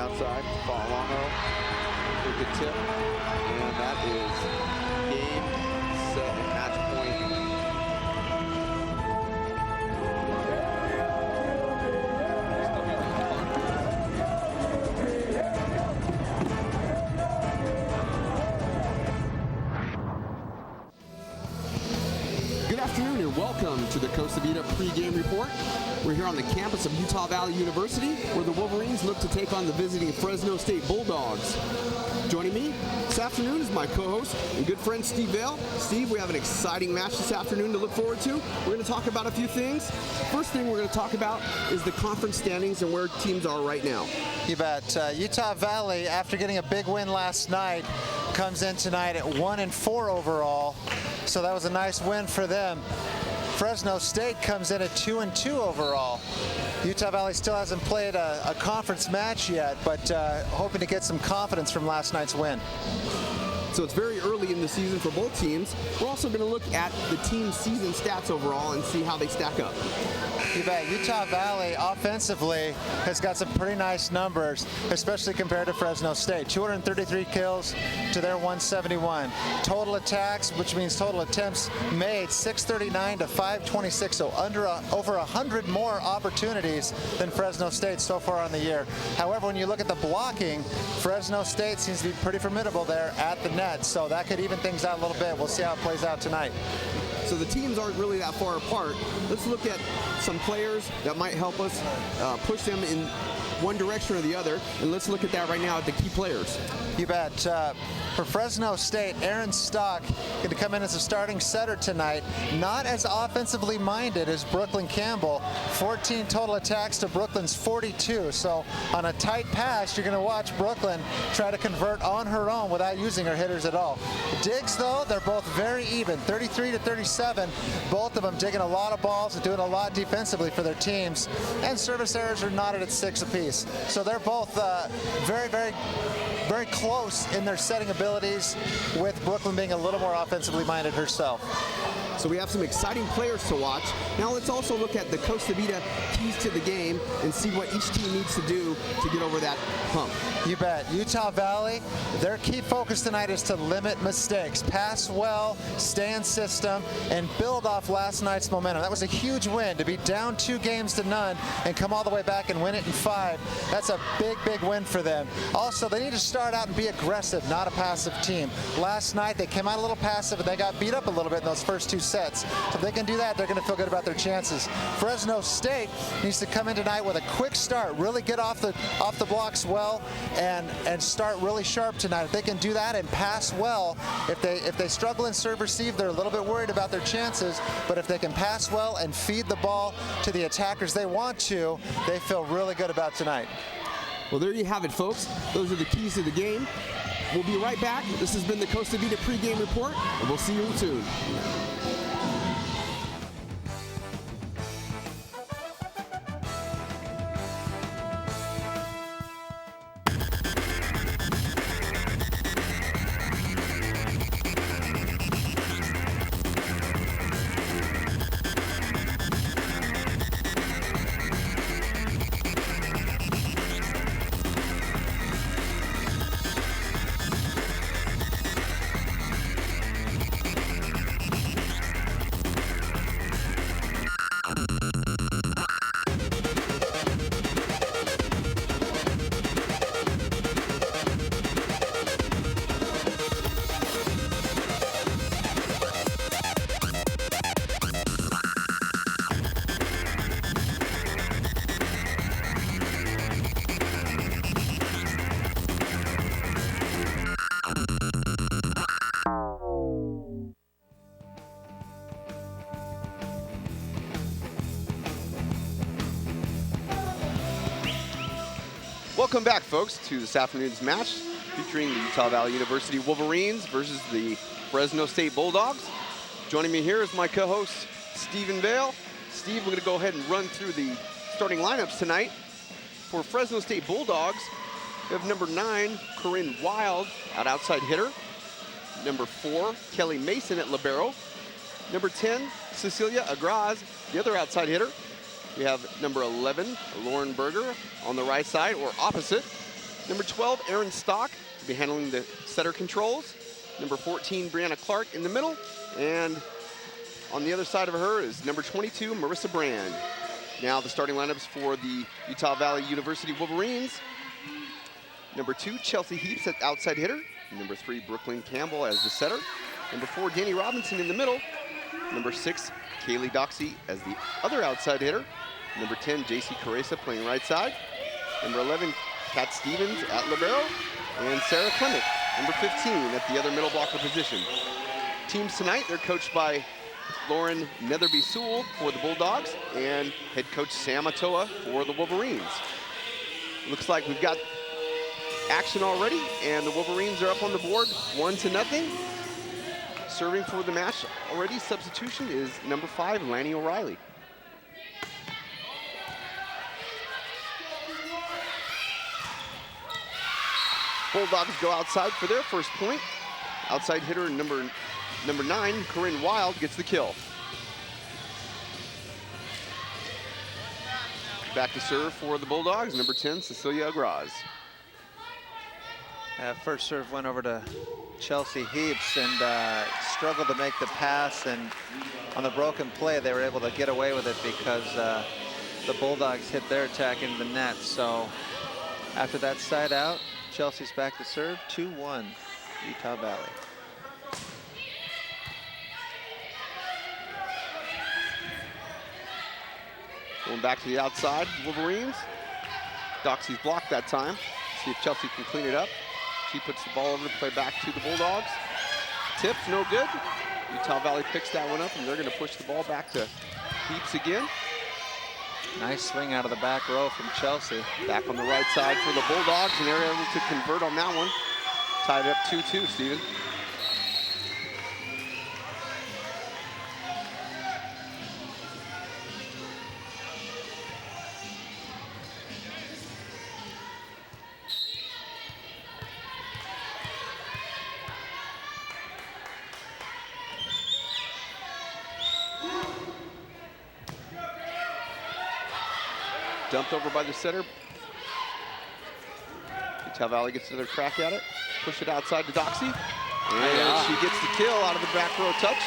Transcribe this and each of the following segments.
outside. Longo for a good tip. And that is game, set, and match point. Good afternoon and welcome to the Costa Vida pregame report. We're here on the campus of Utah Valley University, where the Wolverines look to take on the visiting Fresno State Bulldogs. Joining me this afternoon is my co-host and good friend Steve Vale. Steve, we have an exciting match this afternoon to look forward to. We're going to talk about a few things. First thing we're going to talk about is the conference standings and where teams are right now. You bet. Utah Valley, after getting a big win last night, comes in tonight at 1-4 overall. So that was a nice win for them. Fresno State comes in at 2-2 overall. Utah Valley still hasn't played a conference match yet, but hoping to get some confidence from last night's win. So it's very early in the season for both teams. We're also going to look at the team's season stats overall and see how they stack up. You bet. Utah Valley offensively has got some pretty nice numbers, especially compared to Fresno State. 233 kills to their 171. Total attacks, which means total attempts made, 639 to 526. So over 100 more opportunities than Fresno State so far on the year. However, when you look at the blocking, Fresno State seems to be pretty formidable there at the net. So that could even things out a little bit. We'll see how it plays out tonight. So the teams aren't really that far apart. Let's look at some players that might help us push them in one direction or the other. And let's look at that right now at the key players. You bet. For Fresno State, Aaron Stock going to come in as a starting setter tonight. Not as offensively minded as Brookelyn Campbell. 14 total attacks to Brooklyn's 42. So on a tight pass, you're going to watch Brooklyn try to convert on her own without using her hitters at all. Digs, though, they're both very even. 33 to 37. Both of them digging a lot of balls and doing a lot defensively for their teams. And service errors are knotted at 6 apiece. So they're both very close in their setting abilities, with Brooklyn being a little more offensively minded herself. So we have some exciting players to watch. Now let's also look at the Costa Vida keys to the game and see what each team needs to do to get over that hump. You bet. Utah Valley, their key focus tonight is to limit mistakes. Pass well, stay in system, and build off last night's momentum. That was a huge win to be down 2 games to none and come all the way back and win it in 5. That's a big, big win for them. Also, they need to start out and be aggressive, not a passive team. Last night, they came out a little passive, and they got beat up a little bit in those first 2 sets. So if they can do that, they're going to feel good about their chances. Fresno State needs to come in tonight with a quick start, really get off the blocks well, and start really sharp tonight. If they can do that and pass well, if they struggle in serve receive, they're a little bit worried about their chances. But if they can pass well and feed the ball to the attackers they want to, they feel really good about tonight. Well, there you have it, folks. Those are the keys to the game. We'll be right back. This has been the Costa Vida pregame report, and we'll see you soon. Welcome back, folks, to this afternoon's match featuring the Utah Valley University Wolverines versus the Fresno State Bulldogs. Joining me here is my co-host, Stephen Vale. Steve, we're going to go ahead and run through the starting lineups tonight. For Fresno State Bulldogs, we have number 9, Corinne Wild, outside hitter. Number 4, Kelly Mason at libero. Number 10, Cecilia Agraz, the other outside hitter. We have number 11, Lauren Berger, on the right side or opposite. Number 12, Erin Stock, will be handling the setter controls. Number 14, Brianna Clark in the middle. And on the other side of her is number 22, Marissa Brand. Now the starting lineups for the Utah Valley University Wolverines. Number 2, Chelsey Heaps at outside hitter. Number 3, Brookelyn Campbell as the setter. Number 4, Dani Robison in the middle. Number 6, Kayli Doxey as the other outside hitter. Number 10, JC Caresa playing right side. Number 11, Kat Stevens at libero. And Sarah Clement, number 15, at the other middle blocker position. Teams tonight, they're coached by Lauren Netherby Sewell for the Bulldogs and head coach Sam Atoa for the Wolverines. Looks like we've got action already, and the Wolverines are up on the board 1-0. Serving for the match already, substitution is number 5, Lanny O'Reilly. Bulldogs go outside for their first point. Outside hitter number 9, Corinne Wild, gets the kill. Back to serve for the Bulldogs, number 10, Cecilia Agraz. First serve went over to Chelsey Heaps and struggled to make the pass, and on the broken play they were able to get away with it because the Bulldogs hit their attack into the net. So after that side out, Chelsey's back to serve, 2-1, Utah Valley. Going back to the outside, Wolverines. Doxey's blocked that time. See if Chelsey can clean it up. She puts the ball over to play back to the Bulldogs. Tip, no good. Utah Valley picks that one up, and they're going to push the ball back to Heaps again. Nice swing out of the back row from Chelsey. Back on the right side for the Bulldogs, and they're able to convert on that one. Tied up 2-2, Steven. Dumped over by the setter. Utah Valley gets another crack at it. Push it outside to Doxey. And she gets the kill out of the back row touch.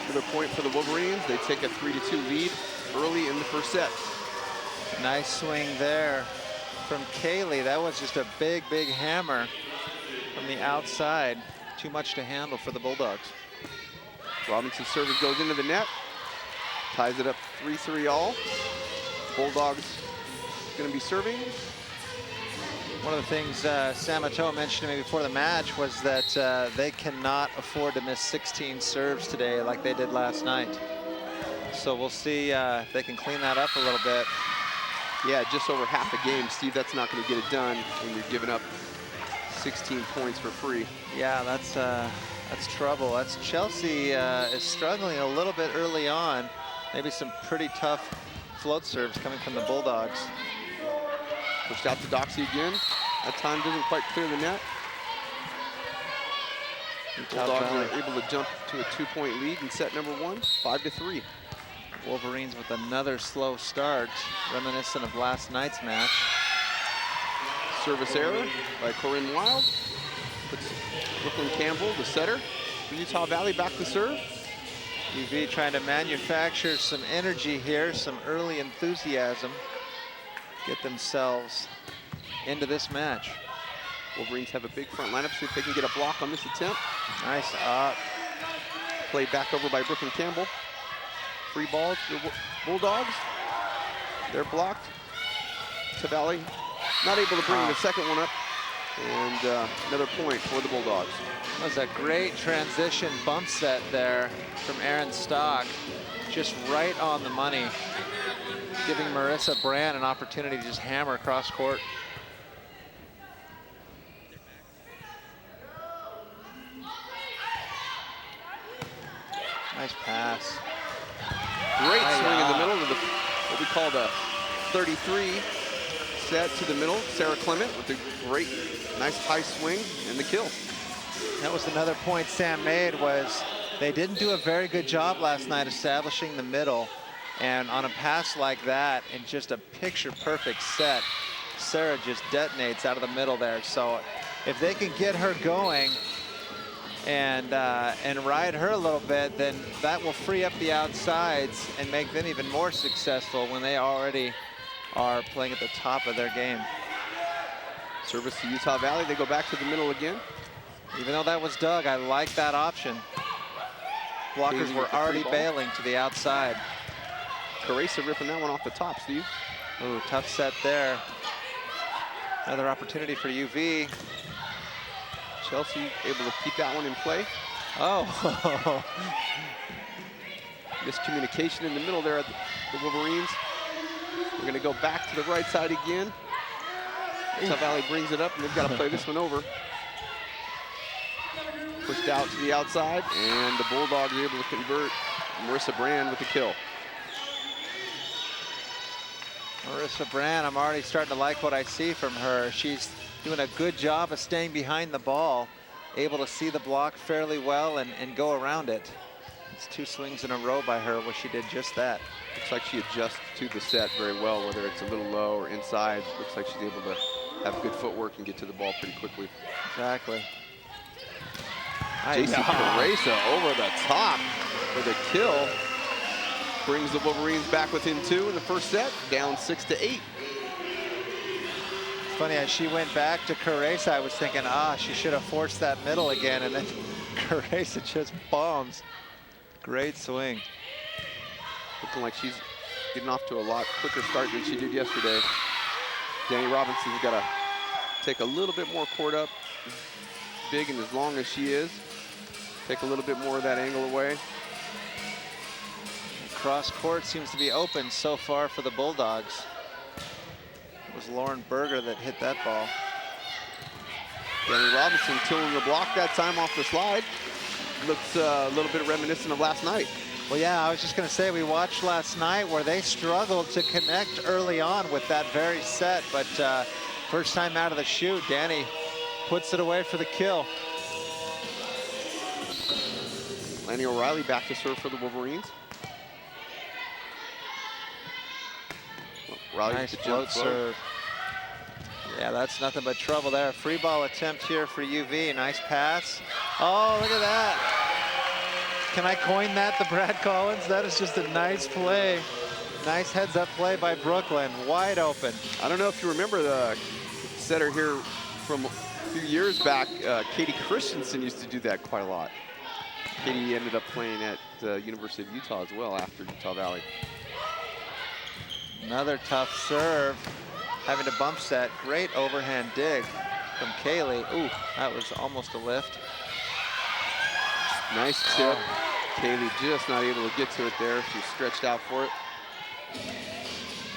Another point for the Wolverines. They take a 3-2 lead early in the first set. Nice swing there from Kayli. That was just a big, big hammer from the outside. Too much to handle for the Bulldogs. Robinson's service goes into the net. Ties it up 3-3 all. Bulldogs going to be serving. One of the things Sam Atoa mentioned to me before the match was that they cannot afford to miss 16 serves today like they did last night. So we'll see if they can clean that up a little bit. Yeah, just over half a game, Steve. That's not going to get it done when you're giving up 16 points for free. Yeah, that's trouble. That's Chelsey is struggling a little bit early on. Maybe some pretty tough float serves coming from the Bulldogs. Pushed out to Doxey again. That time doesn't quite clear the net. Bulldogs are able to jump to a 2-point lead in set number 1, 5-3. Wolverines with another slow start, reminiscent of last night's match. Service error by Corinne Wild. Puts Brookelyn Campbell, the setter, for Utah Valley, back to serve. UV trying to manufacture some energy here, some early enthusiasm, get themselves into this match. Wolverines have a big front lineup, see if they can get a block on this attempt. Nice up. Played back over by Brookelyn Campbell. Free ball to the Bulldogs. They're blocked. Utah Valley not able to bring the second one up. And another point for the Bulldogs. That was a great transition bump set there from Erin Stock. Just right on the money, giving Marissa Brand an opportunity to just hammer across court. Nice pass. Great swing in the middle of the, what we call the 33 set to the middle. Sarah Clement with a great, nice high swing and the kill. That was another point Sam made, was they didn't do a very good job last night establishing the middle. And on a pass like that, and just a picture-perfect set, Sarah just detonates out of the middle there. So if they can get her going and ride her a little bit, then that will free up the outsides and make them even more successful when they already are playing at the top of their game. Service to Utah Valley. They go back to the middle again. Even though that was Doug, I like that option. Blockers were already bailing to the outside. Caressa ripping that one off the top, Steve. Ooh, tough set there. Another opportunity for UV. Chelsey able to keep that one in play. Oh. Miscommunication in the middle there at the Wolverines. We're going to go back to the right side again. Utah Valley brings it up, and they've got to play this one over. Pushed out to the outside, and the Bulldogs are able to convert. Marissa Brand with the kill. Marissa Brand, I'm already starting to like what I see from her. She's doing a good job of staying behind the ball, able to see the block fairly well and go around it. It's 2 swings in a row by her where she did just that. Looks like she adjusts to the set very well, whether it's a little low or inside. Looks like she's able to have good footwork and get to the ball pretty quickly. Exactly. Jason Caressa over the top for the kill. Brings the Wolverines back within 2 in the first set, down 6-8. It's funny, as she went back to Caressa, I was thinking, she should have forced that middle again, and then Caressa just bombs. Great swing. Looking like she's getting off to a lot quicker start than she did yesterday. Dani Robinson's got to take a little bit more court up, big and as long as she is. Take a little bit more of that angle away. Cross court seems to be open so far for the Bulldogs. It was Lauren Berger that hit that ball. Dani Robison tilling the block that time off the slide. Looks a little bit reminiscent of last night. Well, yeah, I was just going to say, we watched last night where they struggled to connect early on with that very set, but first time out of the chute, Dani puts it away for the kill. Lanny O'Reilly back to serve for the Wolverines. Nice float serve. Yeah, that's nothing but trouble there. Free ball attempt here for UV. Nice pass. Oh, look at that. Can I coin that to Brad Collins? That is just a nice play. Nice heads-up play by Brooklyn. Wide open. I don't know if you remember the setter here from a few years back. Katie Christensen used to do that quite a lot. Katie ended up playing at the University of Utah as well after Utah Valley. Another tough serve. Having to bump set. Great overhand dig from Kayli. Ooh, that was almost a lift. Nice tip. Kayli just not able to get to it there. She's stretched out for it.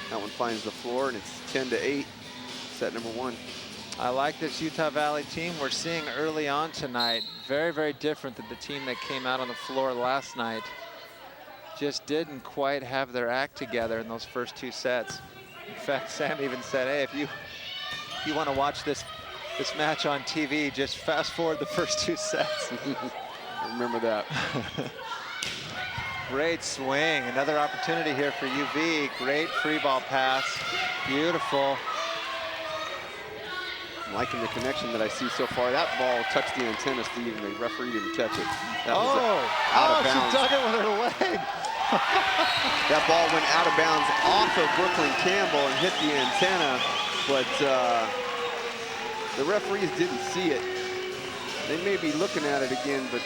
That one finds the floor, and it's 10-8, set number 1. I like this Utah Valley team we're seeing early on tonight. Very, very different than the team that came out on the floor last night. Just didn't quite have their act together in those first 2 sets. In fact, Sam even said, hey, if you want to watch this match on TV, just fast forward the first 2 sets. I remember that. Great swing. Another opportunity here for UV. Great free ball pass. Beautiful. I'm liking the connection that I see so far. That ball touched the antenna, Steve, and the referee didn't catch it. That was out of bounds. She dug it with her leg. That ball went out of bounds off of Brookelyn Campbell and hit the antenna, but the referees didn't see it. They may be looking at it again, but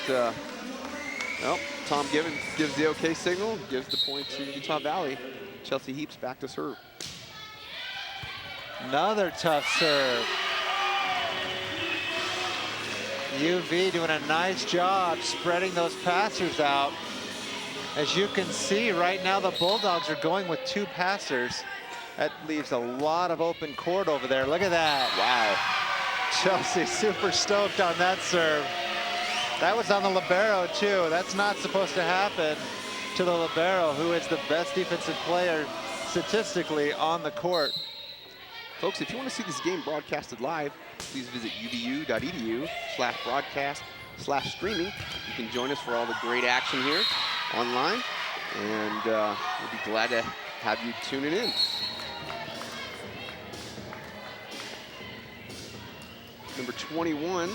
well, Tom Gibbons gives the okay signal, gives the point to Utah Valley. Chelsey Heaps back to serve. Another tough serve. UV doing a nice job spreading those passers out. As you can see right now, the Bulldogs are going with 2 passers. That leaves a lot of open court over there. Look at that. Wow. Chelsey super stoked on that serve. That was on the libero too. That's not supposed to happen to the libero, who is the best defensive player statistically on the court. Folks, if you want to see this game broadcasted live, please visit uvu.edu/broadcast/streaming. You can join us for all the great action here online, and we'll be glad to have you tuning in. Number 21,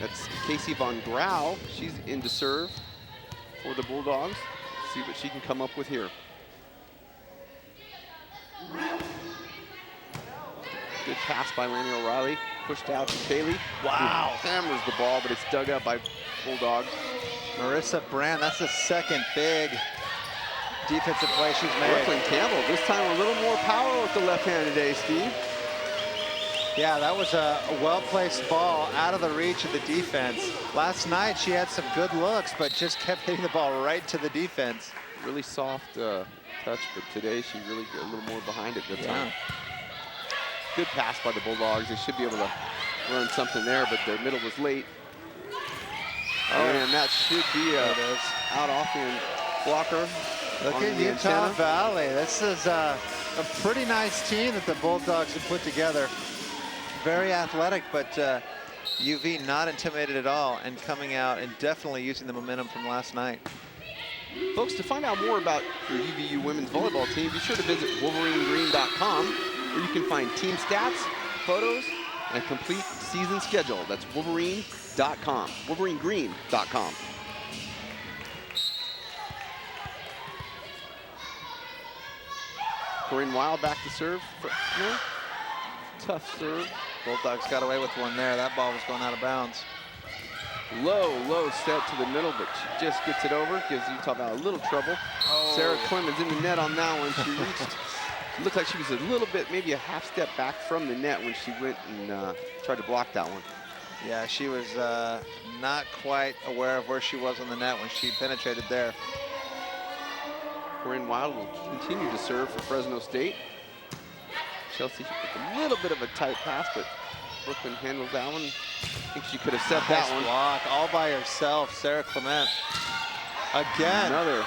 that's Casey Von Grau. She's in to serve for the Bulldogs. See what she can come up with here. Good pass by Lanny O'Reilly. Pushed out to Kayli. Wow. Who hammers the ball, but it's dug up by Bulldogs. Marissa Brand, that's the second big defensive play she's made. Brookelyn Campbell, this time a little more power with the left hand today, Steve. Yeah, that was a well-placed ball out of the reach of the defense. Last night, she had some good looks, but just kept hitting the ball right to the defense. Really soft touch, but today she really got a little more behind it this time. Good pass by the Bulldogs. They should be able to run something there, but their middle was late. And that should be out off the blocker. Look at Utah Valley. This is a pretty nice team that the Bulldogs have put together. Very athletic, but UV not intimidated at all and coming out and definitely using the momentum from last night. Folks, to find out more about your UVU women's volleyball team, be sure to visit wolverinegreen.com, where you can find team stats, photos, and a complete season schedule. That's wolverine.com, wolverinegreen.com. Corinne Wild back to serve. Tough serve. Bulldogs got away with one there. That ball was going out of bounds. Low set to the middle, but she just gets it over. Gives Utah Valley a little trouble. Sarah Clement in the net on that one. She reached, it looked like she was a little bit, maybe a half step back from the net when she went and tried to block that one. Yeah, she was not quite aware of where she was on the net when she penetrated there. Corinne Wild will continue to serve for Fresno State. Chelsey with a little bit of a tight pass, but Brooklyn handles that one. I think she could have set that one. Block all by herself, Sarah Clement. Again. Another.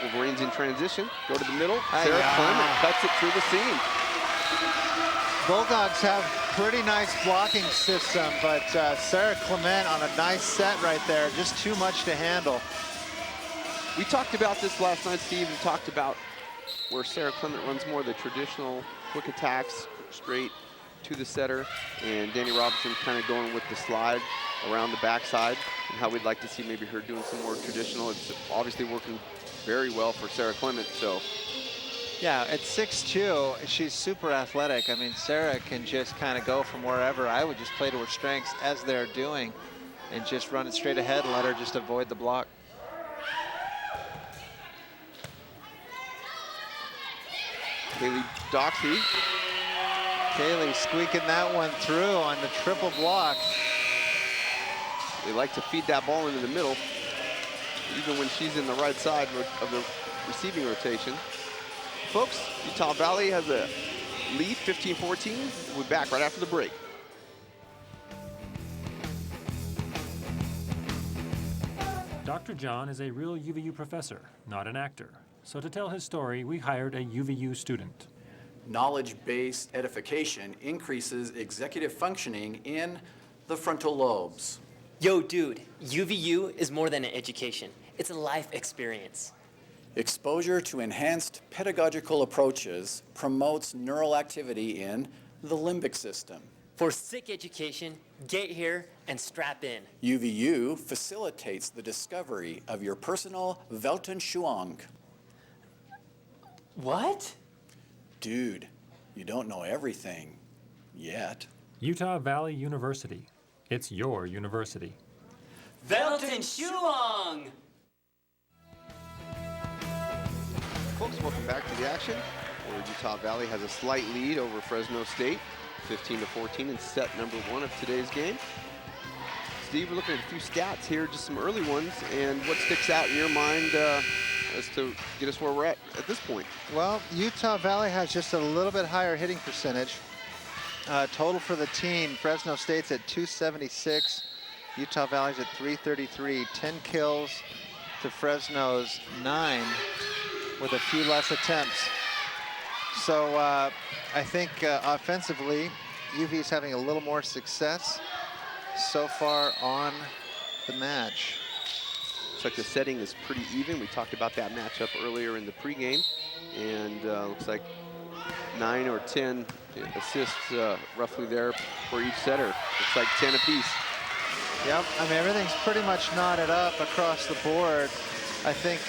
Wolverines in transition. Go to the middle. Sarah Clement cuts it through the seam. Bulldogs have pretty nice blocking system, but Sarah Clement on a nice set right there. Just too much to handle. We talked about this last night, Steve. We talked about where Sarah Clement runs more of the traditional quick attacks straight to the setter, and Dani Robison kind of going with the slide around the backside, and how we'd like to see maybe her doing some more traditional. It's obviously working very well for Sarah Clement, so. Yeah, at 6'2", she's super athletic. I mean, Sarah can just kind of go from wherever. I would just play to her strengths as they're doing and just run it straight ahead and let her just avoid the block. Kayli Doxey. Kayli squeaking that one through on the triple block. They like to feed that ball into the middle, even when she's in the right side of the receiving rotation. Folks, Utah Valley has a lead, 15-14. We'll be back right after the break. Dr. John is a real UVU professor, not an actor. So to tell his story, we hired a UVU student. Knowledge-based edification increases executive functioning in the frontal lobes. Yo, dude, UVU is more than an education. It's a life experience. Exposure to enhanced pedagogical approaches promotes neural activity in the limbic system. For sick education, get here and strap in. UVU facilitates the discovery of your personal Weltanschauung. What? Dude, you don't know everything yet. Utah Valley University. It's your university. Weltanschauung! Folks, welcome back to the action, where Utah Valley has a slight lead over Fresno State, 15-14 in set number 1 of today's game. Steve, we're looking at a few stats here, just some early ones, and what sticks out in your mind as to get us where we're at this point? Well, Utah Valley has just a little bit higher hitting percentage. Total for the team, Fresno State's at 276, Utah Valley's at 333, 10 kills to Fresno's 9 with a few less attempts. So I think offensively, UV's having a little more success so far on the match. Looks like the setting is pretty even. We talked about that matchup earlier in the pregame, and looks like 9 or 10 assists roughly there for each setter. Looks like 10 apiece. Yep, I mean, everything's pretty much knotted up across the board. I think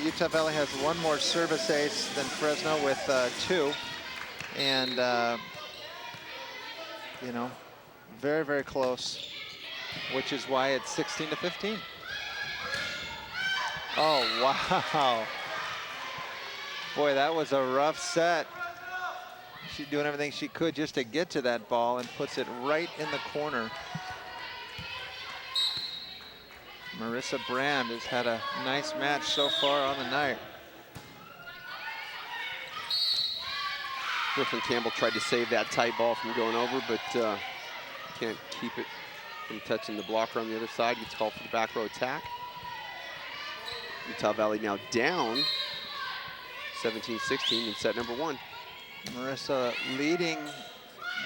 Utah Valley has one more service ace than Fresno with 2. And, you know, very, very close, which is why it's 16-15. Oh, wow. Boy, that was a rough set. She's doing everything she could just to get to that ball and puts it right in the corner. Marissa Brand has had a nice match so far on the night. Brookelyn Campbell tried to save that tight ball from going over, but can't keep it from touching the blocker on the other side. Gets called for the back row attack. Utah Valley now down 17-16 in set number 1. Marissa leading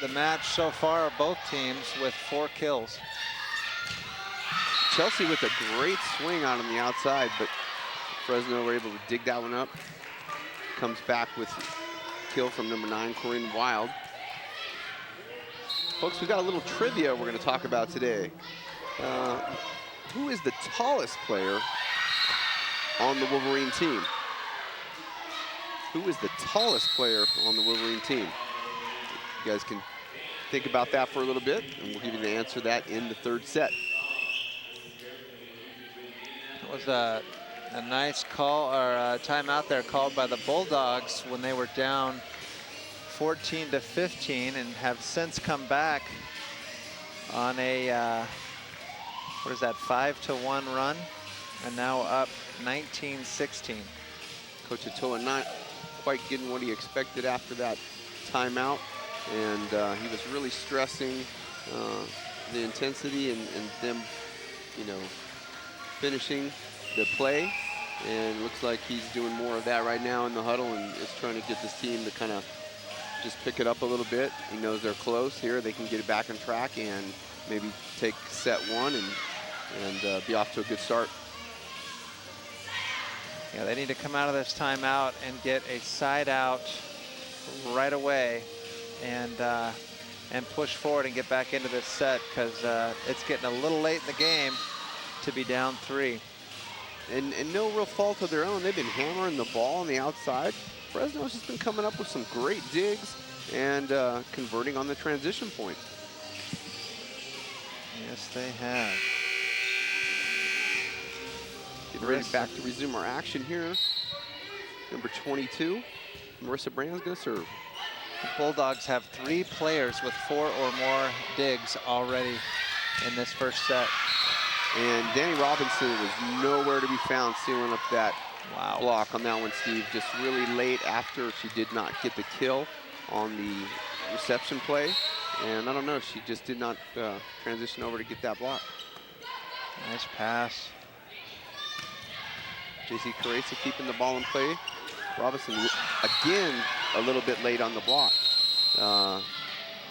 the match so far of both teams with 4 kills. Chelsey with a great swing out on the outside, but Fresno were able to dig that one up. Comes back with kill from number 9, Corinne Wild. Folks, we got a little trivia we're going to talk about today. Who is the tallest player on the Wolverine team? Who is the tallest player on the Wolverine team? You guys can think about that for a little bit, and we'll give you the answer to that in the 3rd set. It was a nice call, or timeout there called by the Bulldogs when they were down 14-15 and have since come back on a, what is that, 5-1 run, and now up 19-16. Coach Atoa not quite getting what he expected after that timeout, and he was really stressing the intensity and them, you know, finishing the play, and it looks like he's doing more of that right now in the huddle and is trying to get this team to kind of just pick it up a little bit. He knows they're close here. They can get it back on track and maybe take set 1 and be off to a good start. Yeah, they need to come out of this timeout and get a side out right away and push forward and get back into this set, because it's getting a little late in the game to be down 3. And no real fault of their own. They've been hammering the ball on the outside. Fresno's just been coming up with some great digs and converting on the transition point. Yes, they have. Getting ready back to resume our action here. Number 22, Marissa Brand's going to serve. The Bulldogs have 3 players with 4 or more digs already in this first set. And Dani Robison was nowhere to be found sealing up that block on that one, Steve. Just really late after she did not get the kill on the reception play. And I don't know, she just did not transition over to get that block. Nice pass. JC Carreza keeping the ball in play. Robison, again, a little bit late on the block.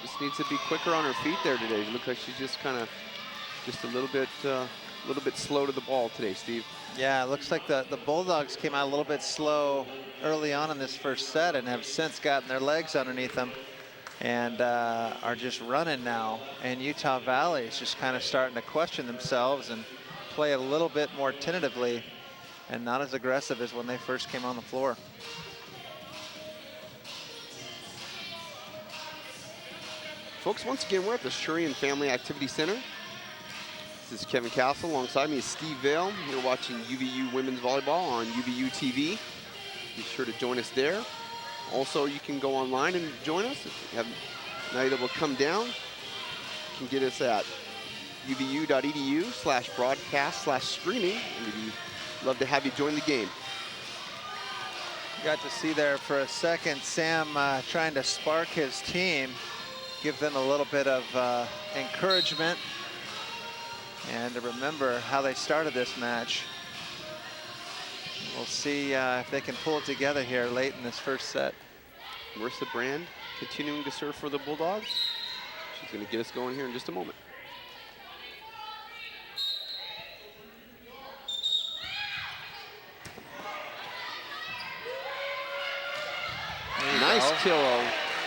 Just needs to be quicker on her feet there today. It looks like she's just kind of a little bit slow to the ball today, Steve. Yeah, it looks like the Bulldogs came out a little bit slow early on in this first set and have since gotten their legs underneath them and are just running now. And Utah Valley is just kind of starting to question themselves and play a little bit more tentatively and not as aggressive as when they first came on the floor. Folks, once again, we're at the Shurian Family Activity Center. This is Kevin Castle. Alongside me is Steve Vale. You're watching UVU Women's Volleyball on UVU TV. Be sure to join us there. Also, you can go online and join us. If you haven't not able to come down, you can get us at uvu.edu/broadcast/streaming. And we'd love to have you join the game. Got to see there for a second Sam trying to spark his team, give them a little bit of encouragement, and to remember how they started this match. We'll see if they can pull it together here late in this first set. Marissa Brand continuing to serve for the Bulldogs. She's going to get us going here in just a moment. Nice kill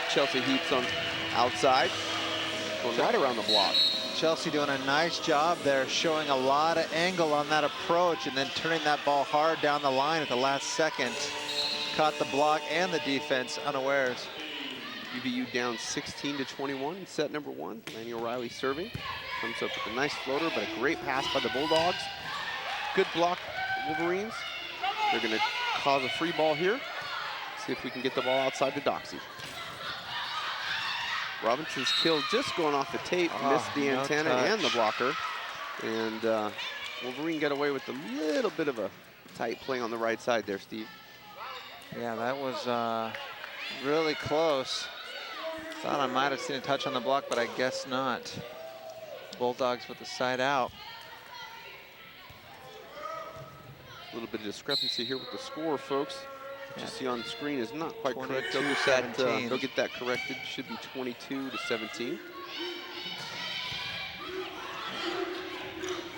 Chelsey Heaps on outside. Going right around the block. Chelsey doing a nice job there, showing a lot of angle on that approach and then turning that ball hard down the line at the last second. Caught the block and the defense unawares. UVU down 16-21 in set number 1. Lanny O'Reilly serving. Comes up with a nice floater, but a great pass by the Bulldogs. Good block, Wolverines. They're going to cause a free ball here. See if we can get the ball outside to Doxey. Robinson's kill just going off the tape, missed the antenna and the blocker. And Wolverine got away with a little bit of a tight play on the right side there, Steve. Yeah, that was really close. Thought I might have seen a touch on the block, but I guess not. Bulldogs with the side out. A little bit of discrepancy here with the score, folks. What you see on the screen is not quite correct. 22-17. They'll get that corrected. Should be 22-17.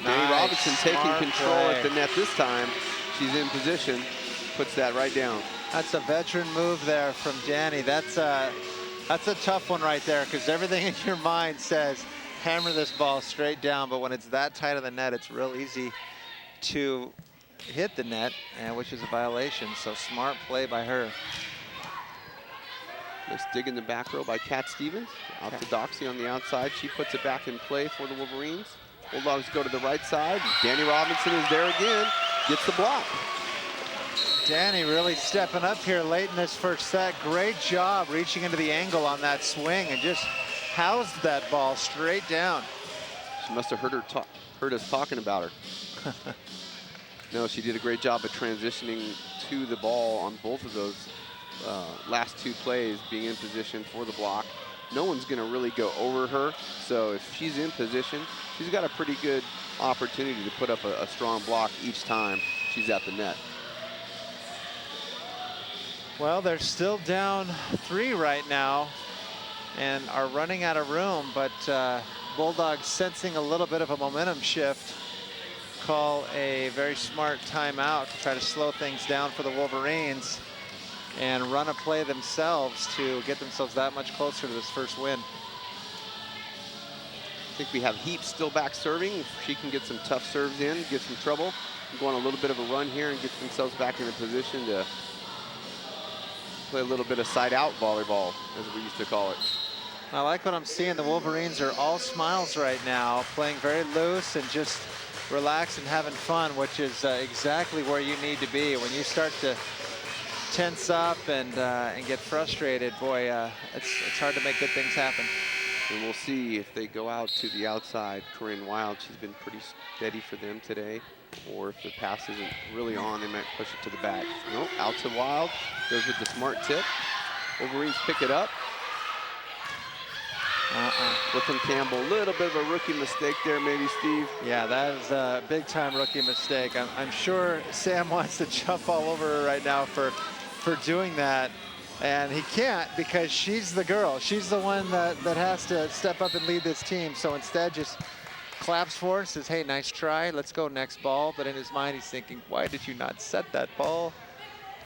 Dani Robison taking control at the net this time. She's in position, puts that right down. That's a veteran move there from Dani. That's a tough one right there, because everything in your mind says hammer this ball straight down, but when it's that tight of the net, it's real easy to hit the net, and which is a violation. So smart play by her. Nice dig in the back row by Kat Stevens. Out to Doxey on the outside. She puts it back in play for the Wolverines. Bulldogs go to the right side. Dani Robison is there again. Gets the block. Dani really stepping up here late in this first set. Great job reaching into the angle on that swing and just housed that ball straight down. She must have heard us talking about her. No, she did a great job of transitioning to the ball on both of those last two plays, being in position for the block. No one's going to really go over her, so if she's in position, she's got a pretty good opportunity to put up a strong block each time she's at the net. Well, they're still down 3 right now and are running out of room, but Bulldogs sensing a little bit of a momentum shift, call a very smart timeout to try to slow things down for the Wolverines and run a play themselves to get themselves that much closer to this first win. I think we have Heaps still back serving. If she can get some tough serves in, get some trouble, go on a little bit of a run here and get themselves back in a position to play a little bit of side-out volleyball, as we used to call it. I like what I'm seeing. The Wolverines are all smiles right now, playing very loose and just relaxed and having fun, which is exactly where you need to be. When you start to tense up and get frustrated, boy, it's hard to make good things happen. And we'll see if they go out to the outside. Corinne Wild, she's been pretty steady for them today. Or if the pass isn't really on, they might push it to the back. Nope, out to Wild. Goes with the smart tip. Wolverines pick it up. Brookelyn Campbell, a little bit of a rookie mistake there, maybe, Steve. Yeah, that is a big-time rookie mistake. I'm sure Sam wants to jump all over her right now for doing that. And he can't, because she's the girl. She's the one that has to step up and lead this team. So instead, just claps for her, says, hey, nice try, let's go next ball. But in his mind, he's thinking, why did you not set that ball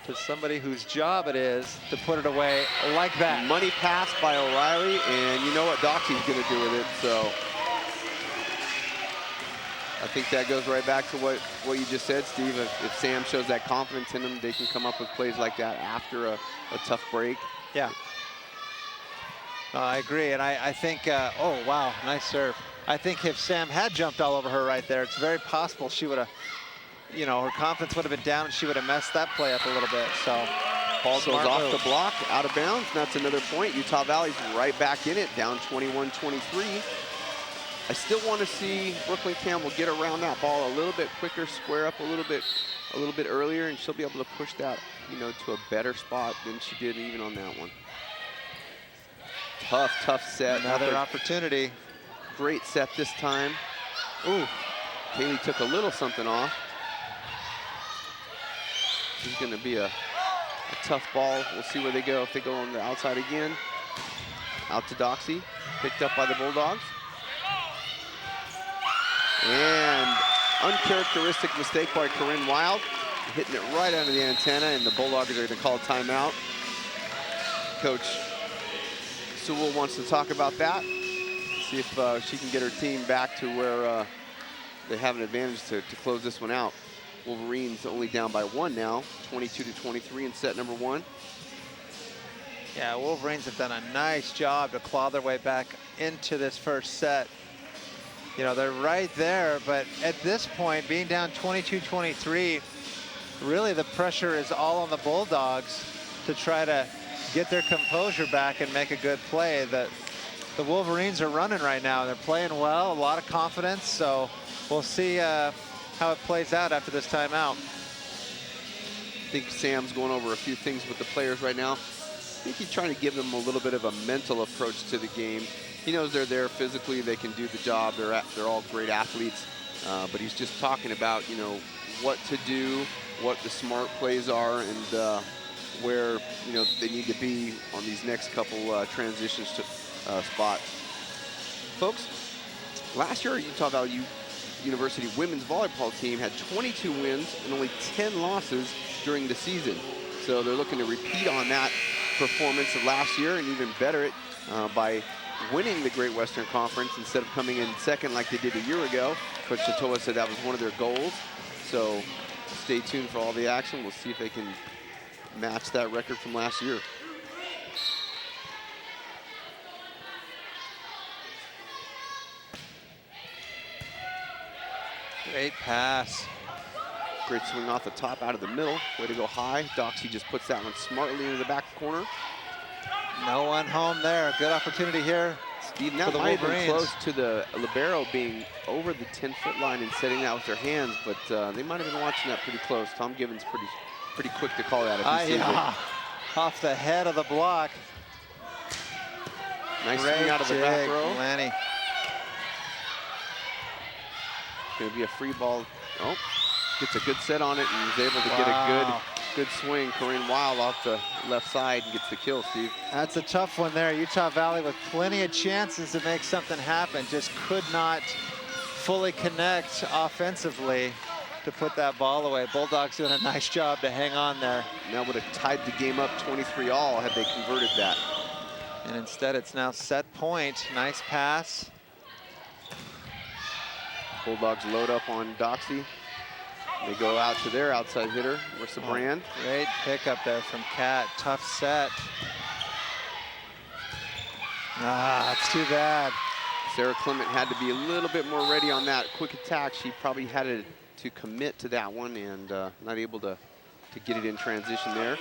to somebody whose job it is to put it away like that? Money pass by O'Reilly, and you know what Doxey's going to do with it. So I think that goes right back to what you just said, Steve. If Sam shows that confidence in them, they can come up with plays like that after a tough break. Yeah. I agree, and I think, oh, wow, nice serve. I think if Sam had jumped all over her right there, it's very possible she would have, you know, her confidence would have been down and she would have messed that play up a little bit. So ball goes off the block, out of bounds, and that's another point. Utah Valley's right back in it, down 21-23. I still want to see Brookelyn Campbell get around that ball a little bit quicker, square up a little bit earlier, and she'll be able to push that, you know, to a better spot than she did even on that one. Tough set. Another opportunity. Great set this time. Ooh, Kayli took a little something off. This is going to be a tough ball. We'll see where they go. If they go on the outside again. Out to Doxey, picked up by the Bulldogs. And uncharacteristic mistake by Corinne Wild, hitting it right under the antenna, and the Bulldogs are going to call a timeout. Coach Sewell wants to talk about that. See if she can get her team back to where they have an advantage to close this one out. Wolverines only down by 1 now, 22-23 in set number 1. Yeah, Wolverines have done a nice job to claw their way back into this first set. You know, they're right there, but at this point, being down 22-23, really the pressure is all on the Bulldogs to try to get their composure back and make a good play. The Wolverines are running right now. They're playing well, a lot of confidence, so we'll see how it plays out after this timeout. I think Sam's going over a few things with the players right now. I think he's trying to give them a little bit of a mental approach to the game. He knows they're there physically, they can do the job, they're all great athletes, but he's just talking about, you know, what to do, what the smart plays are, and where, you know, they need to be on these next couple transitions to spots. Folks, last year Utah Valley University women's volleyball team had 22 wins and only 10 losses during the season. So they're looking to repeat on that performance of last year and even better it by winning the Great Western Conference instead of coming in second like they did a year ago. Coach Atoa said that was one of their goals. So stay tuned for all the action. We'll see if they can match that record from last year. Great pass. Great swing off the top, out of the middle. Way to go high. Doxey just puts that one smartly into the back corner. No one home there. Good opportunity here. Steve, that might have been close to the libero being over the 10-foot line and setting that with their hands, but they might have been watching that pretty close. Tom Gibbons pretty quick to call that if he sees it. Off the head of the block. Nice swing out of the back row. Lanny. Going to be a free ball. Oh, gets a good set on it and is able to get a good swing. Corinne Wild off the left side and gets the kill, Steve. That's a tough one there. Utah Valley with plenty of chances to make something happen. Just could not fully connect offensively to put that ball away. Bulldogs doing a nice job to hang on there. That would have tied the game up 23-all had they converted that. And instead it's now set point. Nice pass. Bulldogs load up on Doxey. They go out to their outside hitter, Marissa Brand. Great pickup there from Kat. Tough set. It's too bad. Sarah Clement had to be a little bit more ready on that quick attack. She probably had to commit to that one and not able to get it in transition there.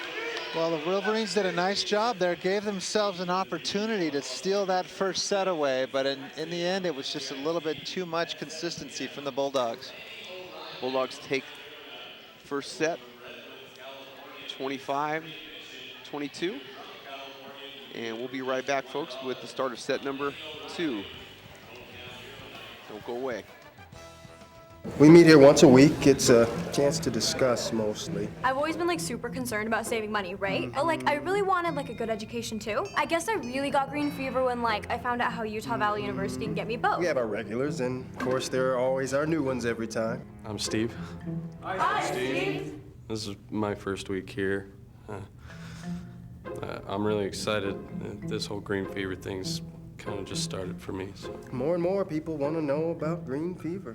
Well, the Wolverines did a nice job there, gave themselves an opportunity to steal that first set away, but in the end, it was just a little bit too much consistency from the Bulldogs. Bulldogs take first set, 25-22. And we'll be right back, folks, with the start of set number 2. Don't go away. We meet here once a week. It's a chance to discuss mostly. I've always been like super concerned about saving money, right? But like I really wanted like a good education too. I guess I really got green fever when like I found out how Utah Valley University can get me both. We have our regulars, and of course there are always our new ones every time. I'm Steve. Hi, Steve. This is my first week here. I'm really excited. This whole green fever thing's kind of just started for me. So. More and more people want to know about green fever.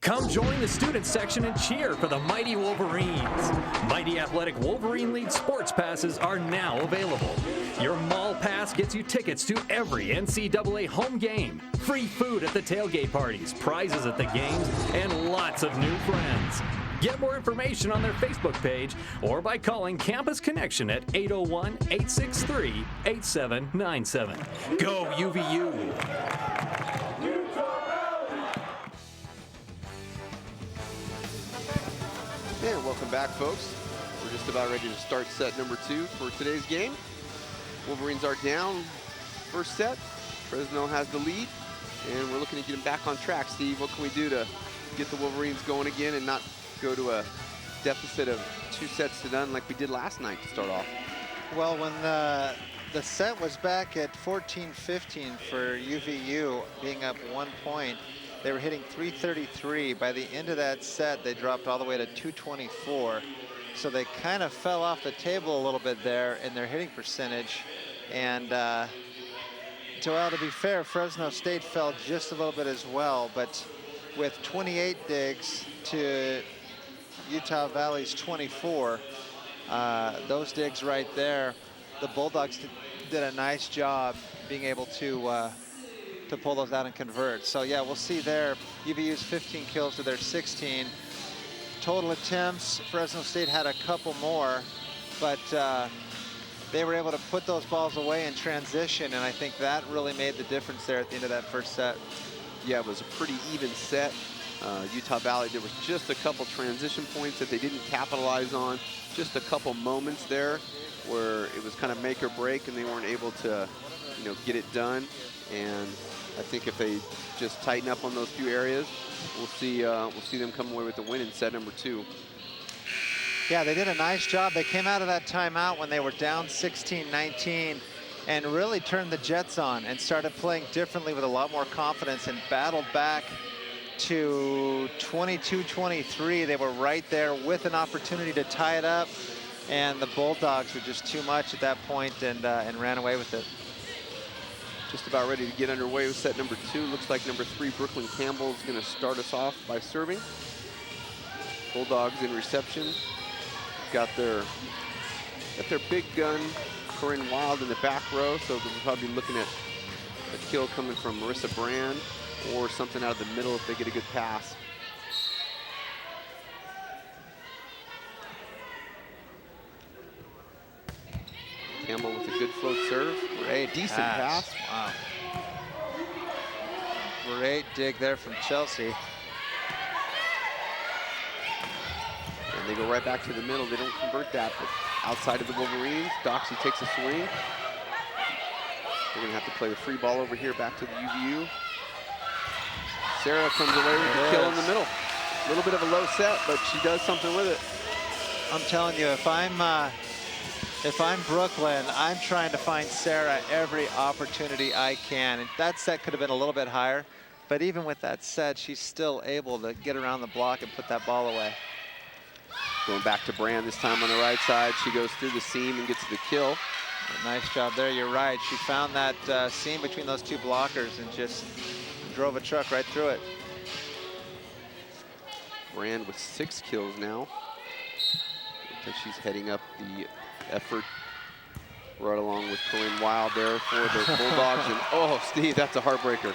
Come join the student section and cheer for the mighty Wolverines. Mighty Athletic Wolverine League sports passes are now available. Your mall pass gets you tickets to every NCAA home game, free food at the tailgate parties, prizes at the games, and lots of new friends. Get more information on their Facebook page or by calling Campus Connection at 801-863-8797. Go UVU! And welcome back, folks. We're just about ready to start set number 2 for today's game. Wolverines are down first set. Fresno has the lead, and we're looking to get them back on track. Steve, what can we do to get the Wolverines going again and not go to a deficit of 2 sets to none like we did last night to start off? Well, when the set was back at 14-15 for UVU, being up 1 point, they were hitting 333. By the end of that set, they dropped all the way to 224. So they kind of fell off the table a little bit there in their hitting percentage. And to be fair, Fresno State fell just a little bit as well, but with 28 digs to Utah Valley's 24, those digs right there, the Bulldogs did a nice job being able to pull those out and convert. So yeah, we'll see there. UVU's 15 kills to their 16. Total attempts, Fresno State had a couple more, but they were able to put those balls away in transition, and I think that really made the difference there at the end of that first set. Yeah, it was a pretty even set. Utah Valley, there was just a couple transition points that they didn't capitalize on. Just a couple moments there where it was kind of make or break, and they weren't able to, get it done. And I think if they just tighten up on those few areas, we'll see them come away with the win in set number 2. Yeah, they did a nice job. They came out of that timeout when they were down 16-19 and really turned the Jets on and started playing differently with a lot more confidence and battled back to 22-23. They were right there with an opportunity to tie it up, and the Bulldogs were just too much at that point and ran away with it. Just about ready to get underway with set number 2. Looks like number 3, Brookelyn Campbell, is going to start us off by serving. Bulldogs in reception. Got their big gun, Corinne Wild, in the back row, so they'll probably be looking at a kill coming from Marissa Brand or something out of the middle if they get a good pass. Campbell with a good float serve. Great decent pass. Wow. Great dig there from Chelsey. And they go right back to the middle. They don't convert that, but outside of the Wolverines, Doxey takes a swing. They're gonna have to play the free ball over here back to the UVU. Sarah comes away with the kill in the middle. A little bit of a low set, but she does something with it. I'm telling you, if I'm Brooklyn, I'm trying to find Sarah every opportunity I can. And that set could have been a little bit higher, but even with that set, she's still able to get around the block and put that ball away. Going back to Brand this time on the right side. She goes through the seam and gets the kill. Nice job there, you're right. She found that seam between those two blockers and just drove a truck right through it. Brand with 6 kills now. Looks like she's heading up the effort right along with Corinne Wild there for the Bulldogs. And oh, Steve, that's a heartbreaker.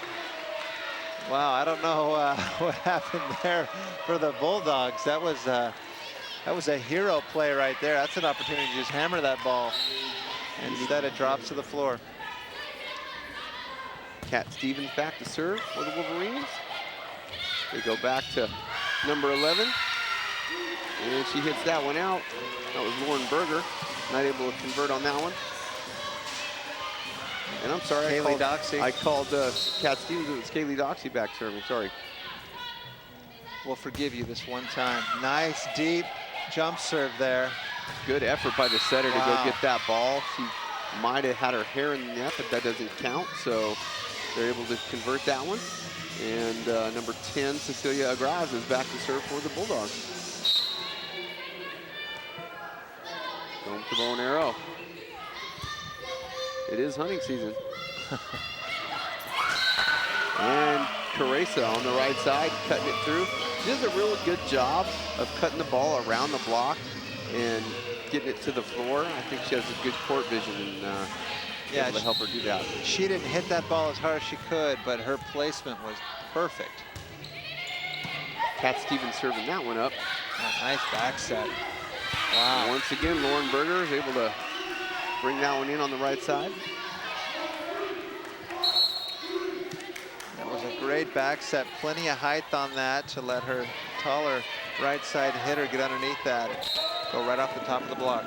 Wow, I don't know what happened there for the Bulldogs. That was a hero play right there. That's an opportunity to just hammer that ball. And instead it drops to the floor. Kat Stevens back to serve for the Wolverines. They go back to number 11. And she hits that one out. That was Lauren Berger. Not able to convert on that one. And I'm sorry, Kayli Doxey. I called Kat Stevens. It was Kayli Doxey back serving, sorry. We'll forgive you this one time. Nice deep jump serve there. Good effort by the setter to go get that ball. She might have had her hair in the net, but that doesn't count. So they're able to convert that one. And number 10, Cecilia Agraz, is back to serve for the Bulldogs. Going to bow and arrow. It is hunting season. And Caressa on the right side, cutting it through. She does a real good job of cutting the ball around the block and getting it to the floor. I think she has a good court vision and able to help her do that. She didn't hit that ball as hard as she could, but her placement was perfect. Kat Stevens serving that one up. A nice back set. Wow. Once again, Lauren Berger is able to bring that one in on the right side. That was a great back set. Plenty of height on that to let her taller right side hitter get underneath that. Go right off the top of the block.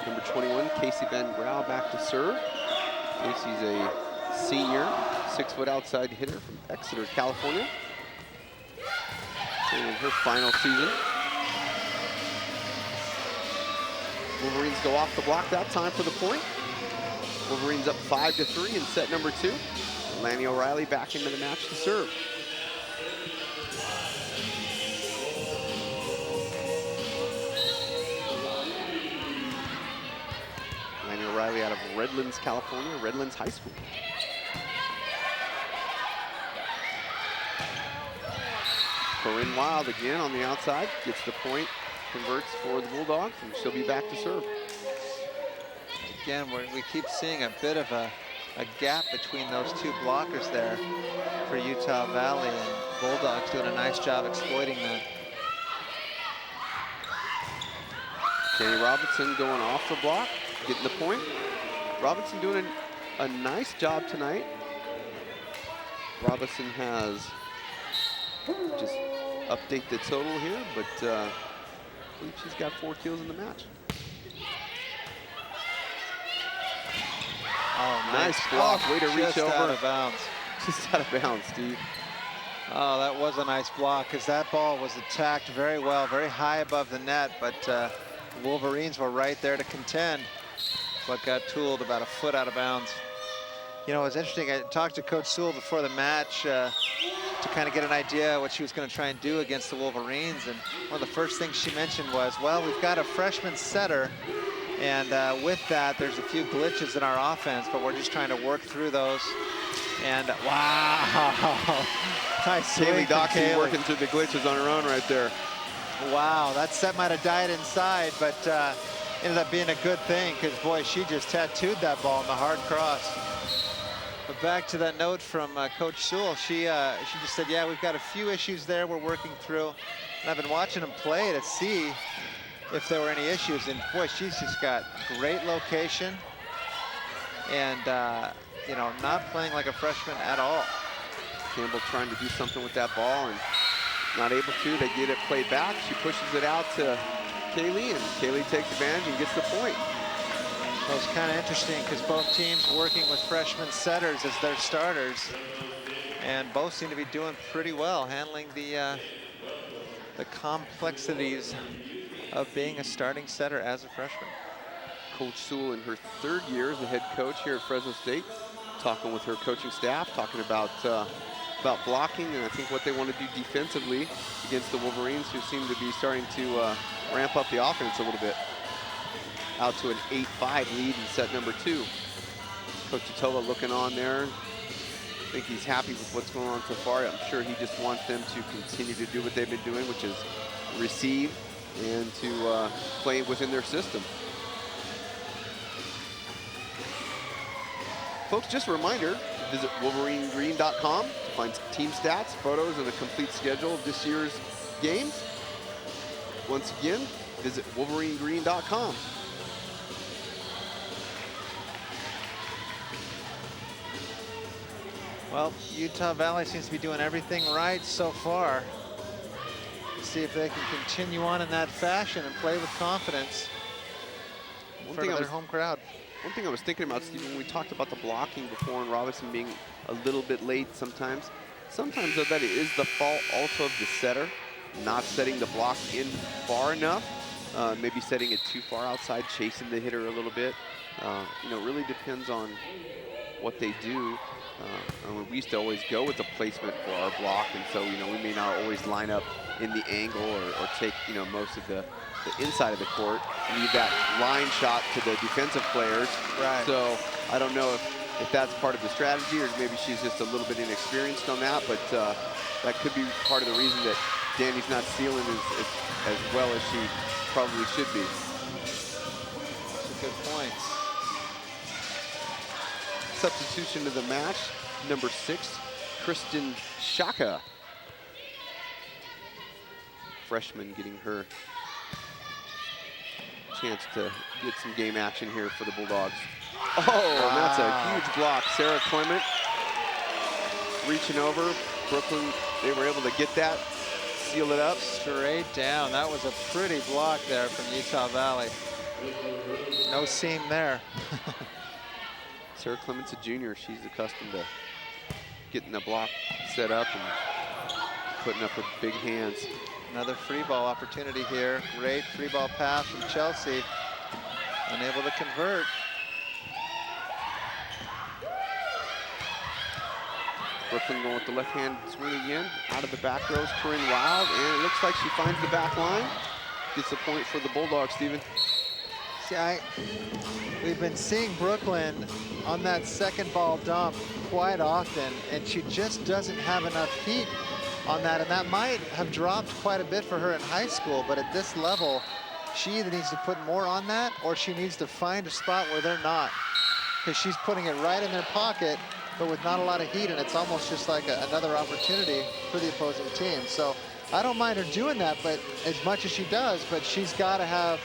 Number 21, Casey Van Grau back to serve. Casey's a senior, 6-foot outside hitter from Exeter, California. In her final season. Wolverines go off the block that time for the point. Wolverines up 5-3 in set number 2. Lanny O'Reilly back into the match to serve. of Redlands, California, Redlands High School. Corinne Wild again on the outside, gets the point, converts for the Bulldogs, and she'll be back to serve. Again, we keep seeing a bit of a gap between those two blockers there for Utah Valley, and Bulldogs doing a nice job exploiting that. Dani Robison going off the block, getting the point. Robinson doing a nice job tonight. Robinson has just update the total here, but I believe she's got 4 kills in the match. Oh, nice block, way to reach over. Just out of bounds. Just out of bounds, Steve. Oh, that was a nice block, because that ball was attacked very well, very high above the net, but the Wolverines were right there to contend, but got tooled about a foot out of bounds. You know, it was interesting. I talked to Coach Sewell before the match to kind of get an idea what she was going to try and do against the Wolverines, and one of the first things she mentioned was, well, we've got a freshman setter, and with that, there's a few glitches in our offense, but we're just trying to work through those. And wow, nice Kayli Doxey working through the glitches on her own right there. Wow, that set might have died inside, but ended up being a good thing, because boy, she just tattooed that ball in the hard cross. But back to that note from Coach Sewell, she just said, yeah, we've got a few issues there we're working through. And I've been watching them play to see if there were any issues. And boy, she's just got great location and, you know, not playing like a freshman at all. Campbell trying to do something with that ball and not able to. They get it played back. She pushes it out to Kayli, and Kayli takes advantage and gets the point. Well, it's kind of interesting because both teams working with freshman setters as their starters, and both seem to be doing pretty well, handling the complexities of being a starting setter as a freshman. Coach Sewell in her 3rd year as the head coach here at Fresno State, talking with her coaching staff, talking about blocking and I think what they want to do defensively against the Wolverines, who seem to be starting to ramp up the offense a little bit. Out to an 8-5 lead in set number 2. Coach Atoa looking on there. I think he's happy with what's going on so far. I'm sure he just wants them to continue to do what they've been doing, which is receive and to play within their system. Folks, just a reminder, visit WolverineGreen.com to find team stats, photos, and a complete schedule of this year's games. Once again, visit WolverineGreen.com. Well, Utah Valley seems to be doing everything right so far. Let's see if they can continue on in that fashion and play with confidence in front of their home crowd. One thing I was thinking about, Steve, when we talked about the blocking before and Robinson being a little bit late sometimes though, that it is the fault also of the setter, not setting the block in far enough, maybe setting it too far outside, chasing the hitter a little bit. You know, it really depends on what they do. We used to always go with the placement for our block, and so, you know, we may not always line up in the angle or take, you know, most of the inside of the court, leave that line shot to the defensive players. Right. So I don't know if that's part of the strategy, or maybe she's just a little bit inexperienced on that, but that could be part of the reason that Dani's not sealing as well as she probably should be. That's a good point. Substitution to the match, number 6, Kristen Shaka. Freshman getting her chance to get some game action here for the Bulldogs. Oh, wow. And that's a huge block. Sarah Clement reaching over. Brooklyn, they were able to get that, seal it up. Straight down. That was a pretty block there from Utah Valley. No seam there. Sarah Clement's a junior. She's accustomed to getting the block set up and putting up her big hands. Another free ball opportunity here. Great free ball pass from Chelsey. Unable to convert. Brooklyn going with the left hand swing again. Out of the back rows, Corinne Wild, and it looks like she finds the back line. Gets a point for the Bulldogs, Steven. we've been seeing Brooklyn on that second ball dump quite often, and she just doesn't have enough heat on that, and that might have dropped quite a bit for her in high school, but at this level, she either needs to put more on that or she needs to find a spot where they're not, because she's putting it right in their pocket, but with not a lot of heat, and it's almost just like another opportunity for the opposing team. So I don't mind her doing that, but as much as she does, but she's got to have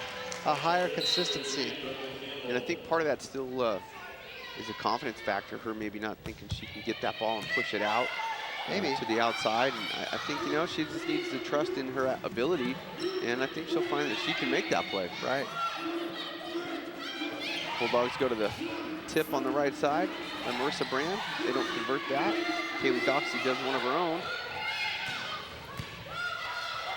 a higher consistency. And I think part of that still is a confidence factor, her maybe not thinking she can get that ball and push it out maybe to the outside. And I think, you know, she just needs to trust in her ability, and I think she'll find that she can make that play. Right. Bulldogs go to the tip on the right side by Marissa Brand. They don't convert that. Kayli Doxey does one of her own.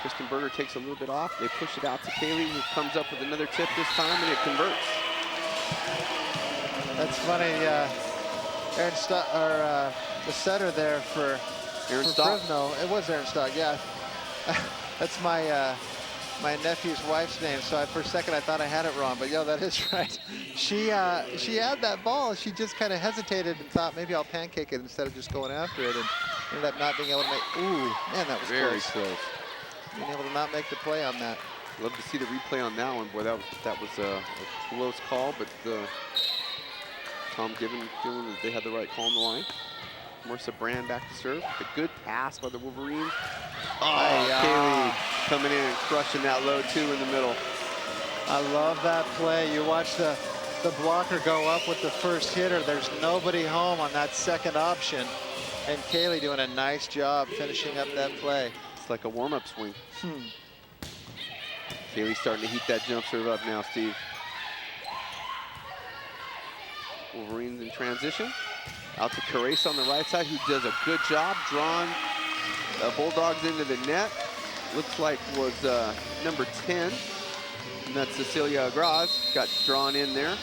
Kristen Berger takes a little bit off. They push it out to Kayli, who comes up with another tip this time, and it converts. That's funny. Aaron Stock, or the setter there for Fresno. It was Aaron Stock, yeah. That's my my nephew's wife's name, so for a second I thought I had it wrong, but yeah, that is right. She had that ball. She just kind of hesitated and thought maybe I'll pancake it instead of just going after it, and ended up not being able to make. Ooh, man, that was very close. Being able to not make the play on that. Love to see the replay on that one. Boy, that was a close call, but Tom Gibbon feeling that they had the right call on the line. Marissa Brand back to serve. A good pass by the Wolverines. Oh, Kayli coming in and crushing that low two in the middle. I love that play. You watch the blocker go up with the first hitter. There's nobody home on that second option. And Kayli doing a nice job finishing up that play. It's like a warm-up swing. Kayli starting to heat that jump serve up now, Steve. Wolverines in transition. Out to Carresa on the right side, who does a good job drawing Bulldogs into the net. Looks like was number 10. And that's Cecilia Agraz. Got drawn in there.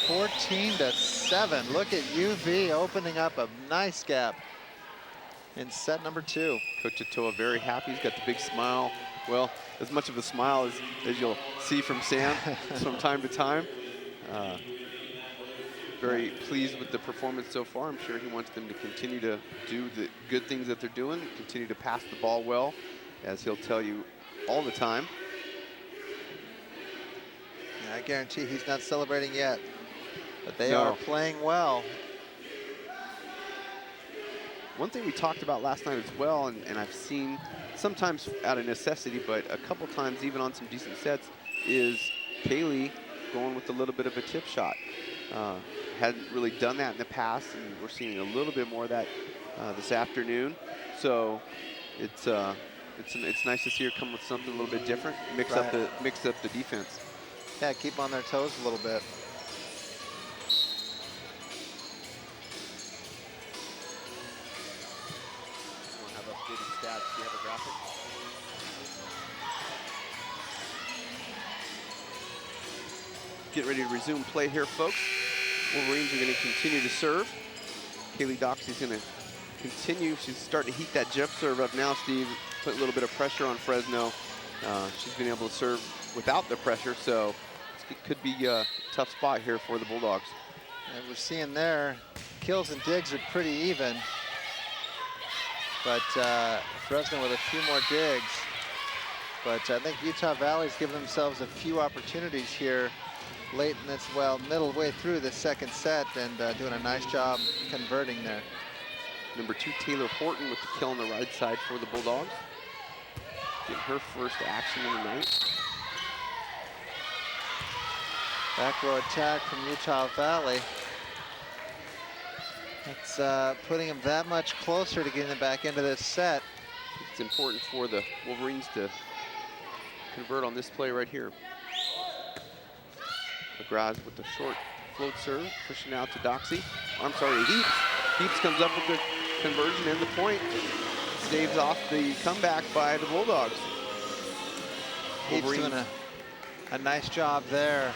14-7. Look at UV opening up a nice gap in set number 2. Coach Atoa very happy. He's got the big smile. Well, as much of a smile as you'll see from Sam from time to time. Very pleased with the performance so far. I'm sure he wants them to continue to do the good things that they're doing, continue to pass the ball well, as he'll tell you all the time. Yeah, I guarantee he's not celebrating yet, but they are playing well. One thing we talked about last night as well, and I've seen sometimes out of necessity, but a couple times even on some decent sets, is Kayli going with a little bit of a tip shot. Hadn't really done that in the past, and we're seeing a little bit more of that this afternoon. So it's nice to see her come with something a little bit different, mix up the defense. Yeah, keep on their toes a little bit. Want to have updated stats? Do you have a graphic? Get ready to resume play here, folks. Wolverines are going to continue to serve. Kayli Doxey's going to continue. She's starting to heat that jump serve up now, Steve. Put a little bit of pressure on Fresno. She's been able to serve without the pressure, so it could be a tough spot here for the Bulldogs. And we're seeing there, kills and digs are pretty even. But Fresno with a few more digs. But I think Utah Valley's given themselves a few opportunities here late in this, middle way through the second set, and doing a nice job converting there. Number 2, Taylor Horton with the kill on the right side for the Bulldogs. Getting her first action in the night. Back row attack from Utah Valley. It's putting them that much closer to getting them back into this set. It's important for the Wolverines to convert on this play right here. McGrath with the short float serve, pushing out to Doxey. I'm sorry, Heaps. Heaps comes up with the conversion and the point. Staves off the comeback by the Bulldogs. Heaps doing a nice job there.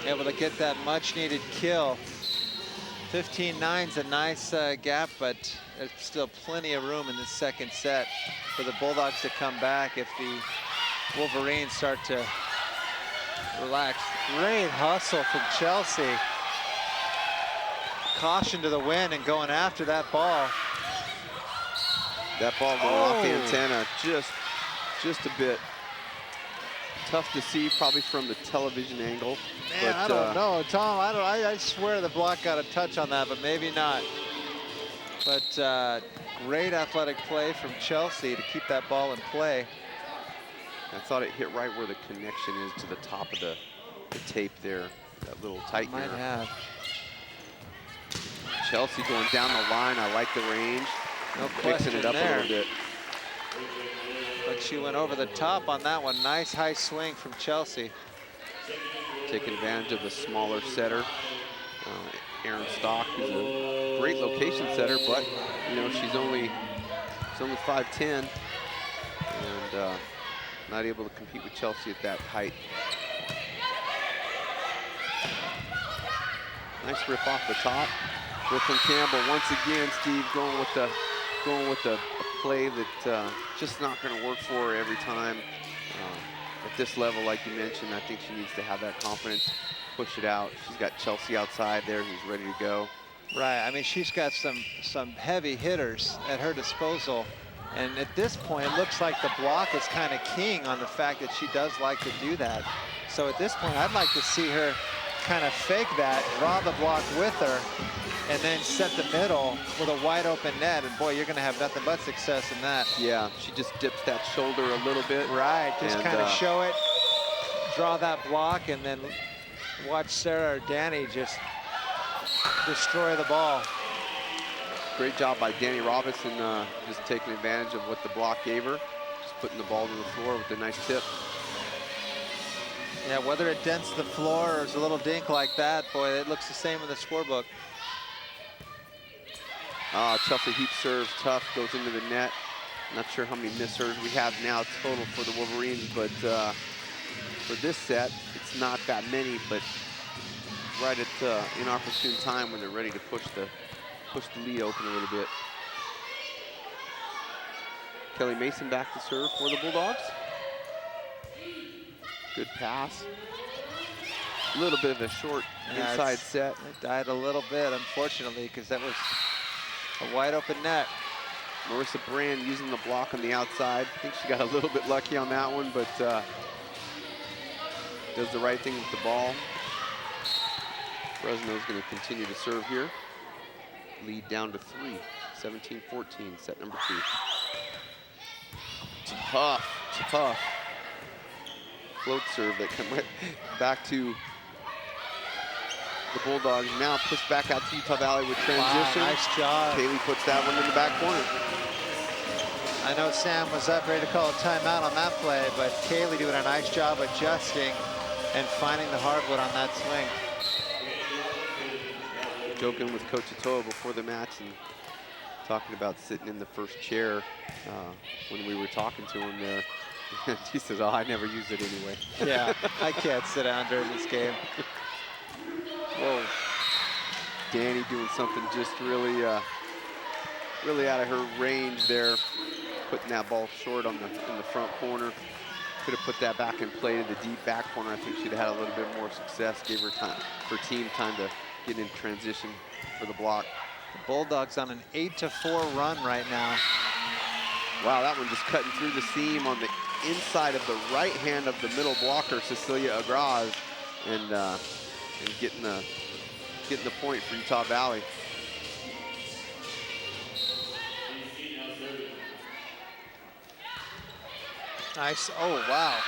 Able to get that much needed kill. 15-9's a nice gap, but there's still plenty of room in the second set for the Bulldogs to come back if the Wolverines start to Relaxed. Great hustle from Chelsey. Caution to the wind and going after that ball. That ball going off the antenna, just a bit tough to see, probably from the television angle. Man, I don't know, Tom. I swear the block got a touch on that, but maybe not. But great athletic play from Chelsey to keep that ball in play. I thought it hit right where the connection is to the top of the tape there, that little tightener. Might have. Chelsey going down the line. I like the range. No Mixing question it up there. a little bit. But she went over the top on that one. Nice high swing from Chelsey. Taking advantage of the smaller setter, Aaron Stock, who's a great location setter, but you know she's only 5'10", and not able to compete with Chelsey at that height. Nice rip off the top. Brookelyn Campbell once again, Steve, going with a play that just not going to work for her every time. At this level, like you mentioned, I think she needs to have that confidence, push it out. She's got Chelsey outside there who's ready to go. Right, I mean, she's got some heavy hitters at her disposal. And at this point, it looks like the block is kind of king on the fact that she does like to do that. So at this point, I'd like to see her kind of fake that, draw the block with her, and then set the middle with a wide open net. And boy, you're going to have nothing but success in that. Yeah, she just dips that shoulder a little bit. Right, just kind of show it, draw that block, and then watch Sarah or Dani just destroy the ball. Great job by Dani Robison, just taking advantage of what the block gave her. Just putting the ball to the floor with a nice tip. Yeah, whether it dents the floor or is a little dink like that, boy, it looks the same in the scorebook. Chelsey Heaps serves tough, goes into the net. Not sure how many misserves we have now total for the Wolverines, but for this set, it's not that many, but right at inopportune time when they're ready to push the lead open a little bit. Kelly Mason back to serve for the Bulldogs. Good pass. A little bit of a short inside set. It died a little bit, unfortunately, because that was a wide open net. Marissa Brand using the block on the outside. I think she got a little bit lucky on that one, but does the right thing with the ball. Fresno's going to continue to serve here. Lead down to 3, 17-14, set number 2. Tough. Float serve that come right back to the Bulldogs. Now pushed back out to Utah Valley with transition. Wow, nice job. Kayli puts that one in the back corner. I know Sam was up ready to call a timeout on that play, but Kayli doing a nice job adjusting and finding the hardwood on that swing. Joking with Coach Atoa before the match and talking about sitting in the first chair when we were talking to him there. He says, "Oh, I never use it anyway." Yeah, I can't sit down during this game. Whoa. Dani doing something just really out of her range there, putting that ball short in the front corner. Could have put that back in play to the deep back corner. I think she'd have had a little bit more success. Gave her team time to get in transition for the block. The Bulldogs on an 8-4 run right now. Wow, that one just cutting through the seam on the inside of the right hand of the middle blocker, Cecilia Agraz, and getting the point for Utah Valley. Nice. Oh, wow.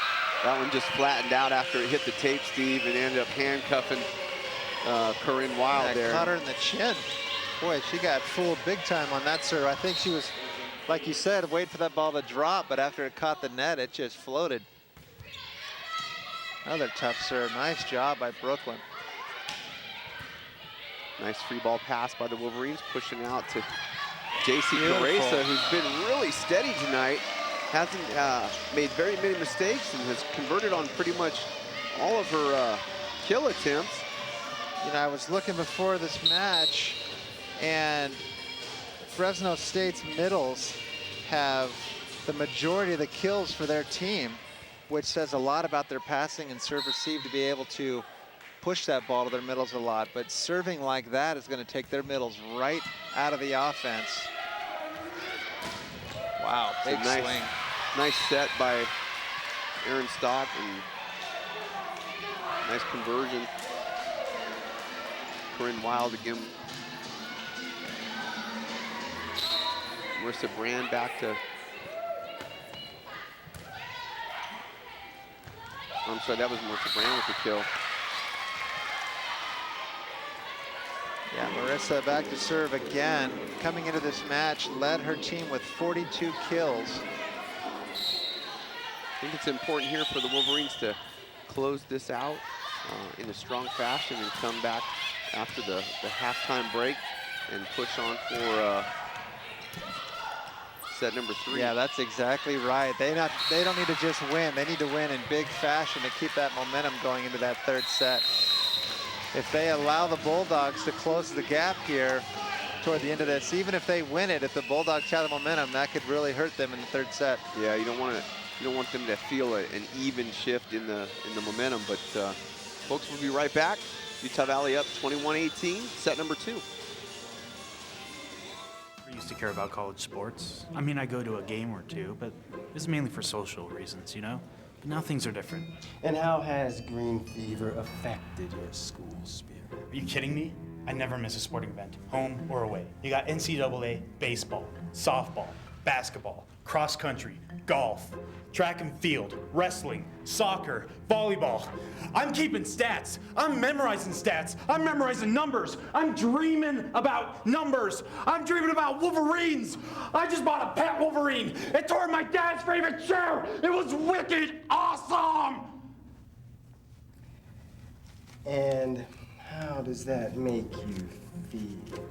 That one just flattened out after it hit the tape, Steve, and ended up handcuffing Corinne Wild there. Caught her in the chin. Boy, she got fooled big time on that serve. I think she was, like you said, waiting for that ball to drop, but after it caught the net, it just floated. Another tough serve. Nice job by Brookelyn. Nice free ball pass by the Wolverines, pushing out to J.C. Careza, who's been really steady tonight. Hasn't made very many mistakes and has converted on pretty much all of her kill attempts. You know, I was looking before this match, and Fresno State's middles have the majority of the kills for their team. which says a lot about their passing and serve receive to be able to push that ball to their middles a lot. But serving like that is going to take their middles right out of the offense. Wow, big swing. Nice set by Aaron Stock and nice conversion. Corinne Wild again. Marissa Brand back to. I'm sorry, that was Marissa Brand with the kill. Yeah, Marissa back to serve again. Coming into this match, led her team with 42 kills. I think it's important here for the Wolverines to close this out in a strong fashion and come back after the halftime break and push on for set number 3. Yeah, that's exactly right. They don't need to just win. They need to win in big fashion to keep that momentum going into that third set. If they allow the Bulldogs to close the gap here toward the end of this, even if they win it, if the Bulldogs have the momentum, that could really hurt them in the third set. Yeah, you don't want them to feel an even shift in the momentum. But folks, we'll be right back. Utah Valley up 21-18, set number 2. I used to care about college sports. I mean, I go to a game or two, but it's mainly for social reasons, you know? But now things are different. And how has green fever affected your school spirit? Are you kidding me? I never miss a sporting event, home or away. You got NCAA baseball, softball, basketball, cross country, golf, track and field, wrestling, soccer, volleyball. I'm keeping stats. I'm memorizing stats. I'm memorizing numbers. I'm dreaming about numbers. I'm dreaming about Wolverines. I just bought a pet Wolverine. It tore my dad's favorite chair. It was wicked awesome. And how does that make you feel?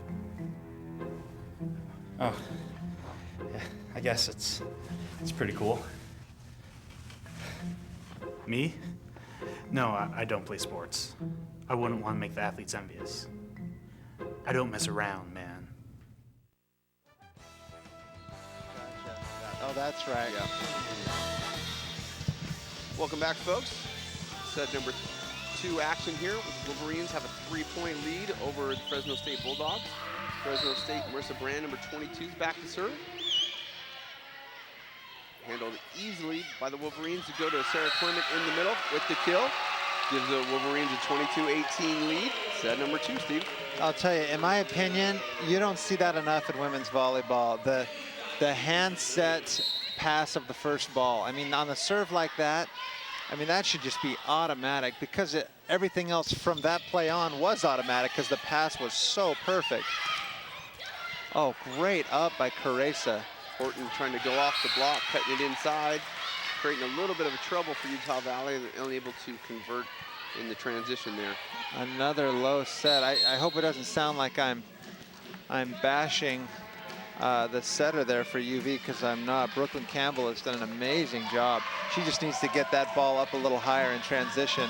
Oh, yeah, I guess it's pretty cool. Me? No, I don't play sports. I wouldn't want to make the athletes envious. I don't mess around, man. Oh, that's right. Yeah. Welcome back, folks. Set number 2 action here. Wolverines have a 3-point lead over the Fresno State Bulldogs. Fresno State, Marissa Brand, number 22, is back to serve. Handled easily by the Wolverines to go to Sarah Clement in the middle with the kill. Gives the Wolverines a 22-18 lead. Set number 2, Steve. I'll tell you, in my opinion, you don't see that enough in women's volleyball. The hand-set pass of the first ball. I mean, on the serve like that, I mean, that should just be automatic because everything else from that play on was automatic because the pass was so perfect. Oh, great up by Caressa. Horton trying to go off the block, cutting it inside, creating a little bit of a trouble for Utah Valley, and unable to convert in the transition there. Another low set. I hope it doesn't sound like I'm bashing the setter there for UV, because I'm not. Brookelyn Campbell has done an amazing job. She just needs to get that ball up a little higher in transition,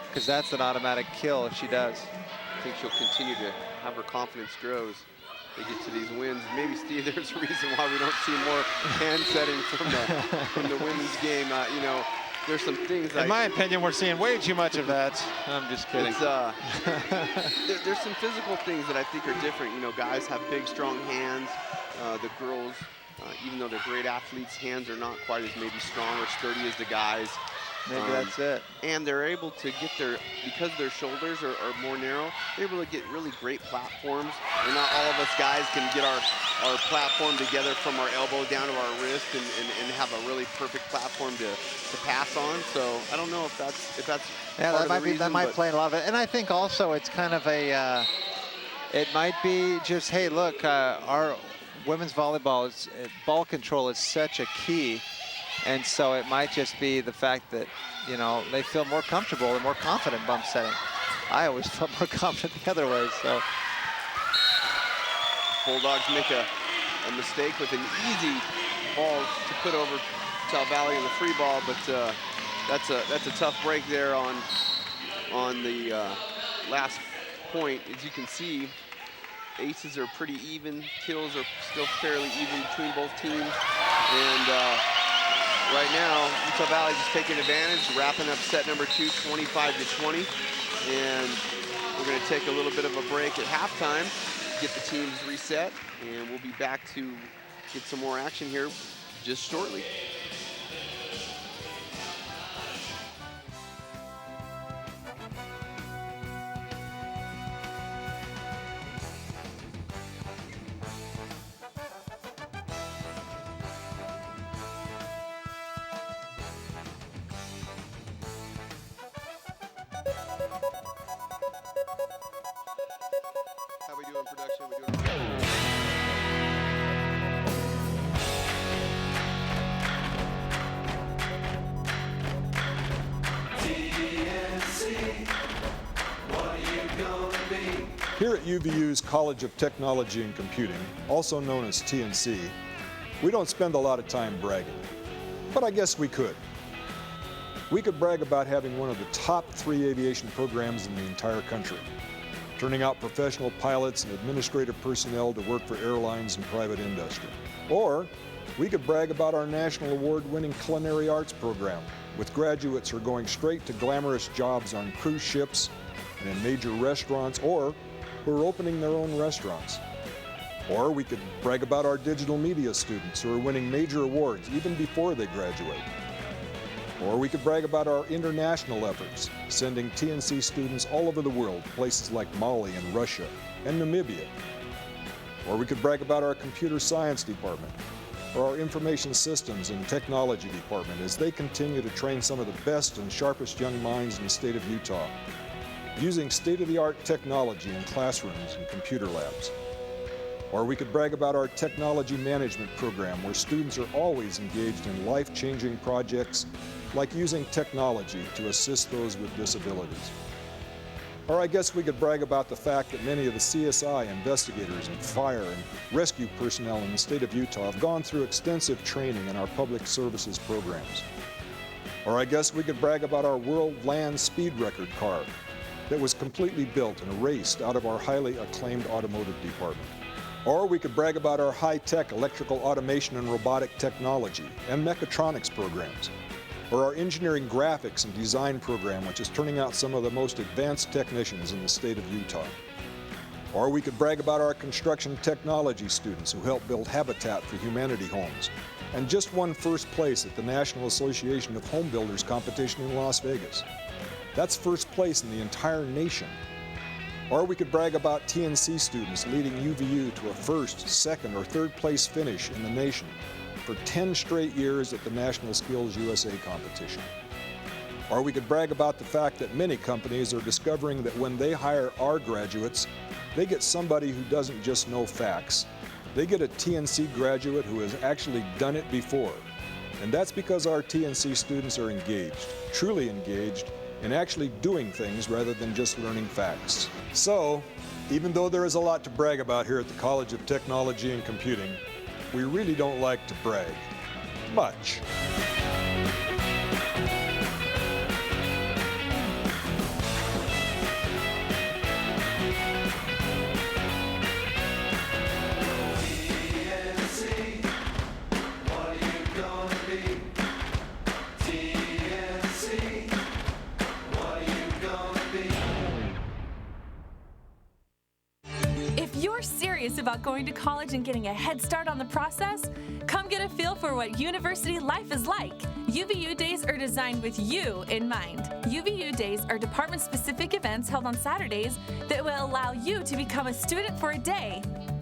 because that's an automatic kill if she does. I think she'll continue to have her confidence grows. They get to these wins. Maybe, Steve, there's a reason why we don't see more hand setting from the women's game. You know, there's some things. In my opinion, we're seeing way too much of that. I'm just kidding. There's some physical things that I think are different. You know, guys have big, strong hands. The girls, even though they're great athletes, hands are not quite as maybe strong or sturdy as the guys. Maybe that's it. And they're able to get because their shoulders are more narrow, they're able to get really great platforms. And not all of us guys can get our platform together from our elbow down to our wrist and have a really perfect platform to pass on. So I don't know if that's yeah, that might play a lot of it. And I think also it's kind of a it might be just, hey, look, our women's volleyball ball control is such a key. And so it might just be the fact that, you know, they feel more comfortable and more confident bump setting. I always felt more confident the other way, so. Bulldogs make a mistake with an easy ball to put over Utah Valley in the free ball, but that's a tough break there on the last point. As you can see, aces are pretty even, kills are still fairly even between both teams, and right now, Utah Valley just taking advantage, wrapping up set number 2, 25-20. And we're going to take a little bit of a break at halftime, get the teams reset, and we'll be back to get some more action here just shortly. How we doing production? We doing okay? Here at UVU's College of Technology and Computing, also known as TNC, we don't spend a lot of time bragging, but I guess we could. We could brag about having one of the top 3 aviation programs in the entire country, turning out professional pilots and administrative personnel to work for airlines and private industry. Or we could brag about our national award-winning culinary arts program, with graduates who are going straight to glamorous jobs on cruise ships and in major restaurants, or who are opening their own restaurants. Or we could brag about our digital media students who are winning major awards even before they graduate. Or we could brag about our international efforts, sending TNC students all over the world, places like Mali and Russia and Namibia. Or we could brag about our computer science department, or our information systems and technology department as they continue to train some of the best and sharpest young minds in the state of Utah, using state-of-the-art technology in classrooms and computer labs. Or we could brag about our technology management program, where students are always engaged in life-changing projects like using technology to assist those with disabilities. Or I guess we could brag about the fact that many of the CSI investigators and fire and rescue personnel in the state of Utah have gone through extensive training in our public services programs. Or I guess we could brag about our world land speed record car that was completely built and raced out of our highly acclaimed automotive department. Or we could brag about our high-tech electrical automation and robotic technology and mechatronics programs, or our engineering graphics and design program, which is turning out some of the most advanced technicians in the state of Utah. Or we could brag about our construction technology students who help build Habitat for Humanity homes and just won first place at the National Association of Home Builders competition in Las Vegas. That's first place in the entire nation. Or we could brag about TNC students leading UVU to a first, second, or third place finish in the nation for 10 straight years at the National Skills USA competition. Or we could brag about the fact that many companies are discovering that when they hire our graduates, they get somebody who doesn't just know facts. They get a TNC graduate who has actually done it before. And that's because our TNC students are engaged, truly engaged, in actually doing things rather than just learning facts. So, even though there is a lot to brag about here at the College of Technology and Computing, we really don't like to brag much. About going to college and getting a head start on the process? Come get a feel for what university life is like. UVU Days are designed with you in mind. UVU Days are department-specific events held on Saturdays that will allow you to become a student for a day.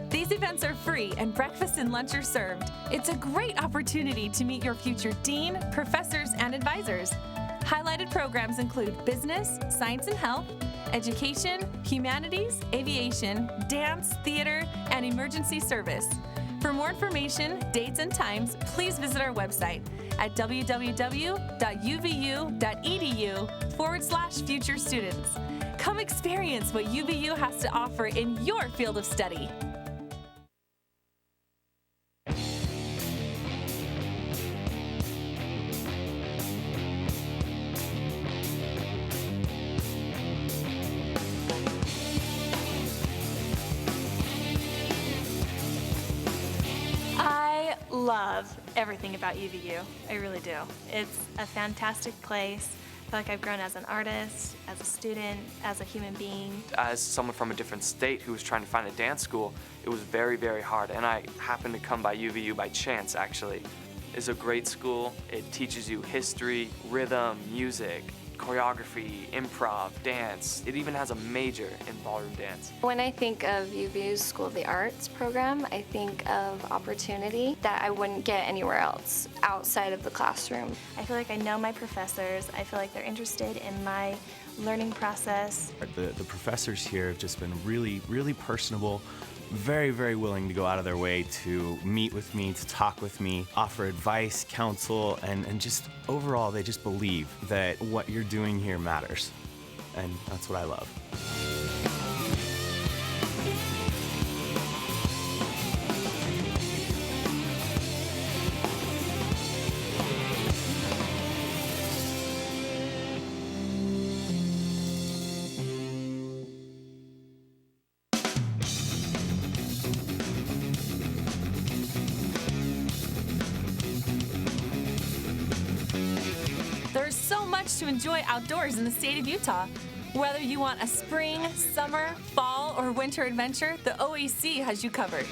These events are free and breakfast and lunch are served. It's a great opportunity to meet your future dean, professors, and advisors. Highlighted programs include business, science and health, education, humanities, aviation, dance, theater, and emergency service. For more information, dates, and times, please visit our website at www.uvu.edu/future students. Come experience what UVU has to offer in your field of study. Love everything about UVU. I really do. It's a fantastic place. I feel like I've grown as an artist, as a student, as a human being. As someone from a different state who was trying to find a dance school, it was very, very hard. And I happened to come by UVU by chance, actually. It's a great school. It teaches you history, rhythm, music, choreography, improv, dance. It even has a major in ballroom dance. When I think of UVU's School of the Arts program, I think of opportunity that I wouldn't get anywhere else outside of the classroom. I feel like I know my professors. I feel like they're interested in my learning process. The professors here have just been really, really personable, very, very willing to go out of their way to meet with me, to talk with me, offer advice, counsel, and just overall, they just believe that what you're doing here matters. And that's what I love. There's so much to enjoy outdoors in the state of Utah. Whether you want a spring, summer, fall, or winter adventure, the OAC has you covered.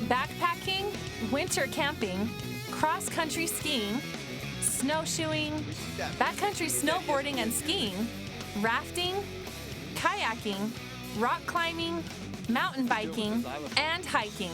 Backpacking, winter camping, cross-country skiing, snowshoeing, backcountry snowboarding and skiing, rafting, kayaking, rock climbing, mountain biking, and hiking.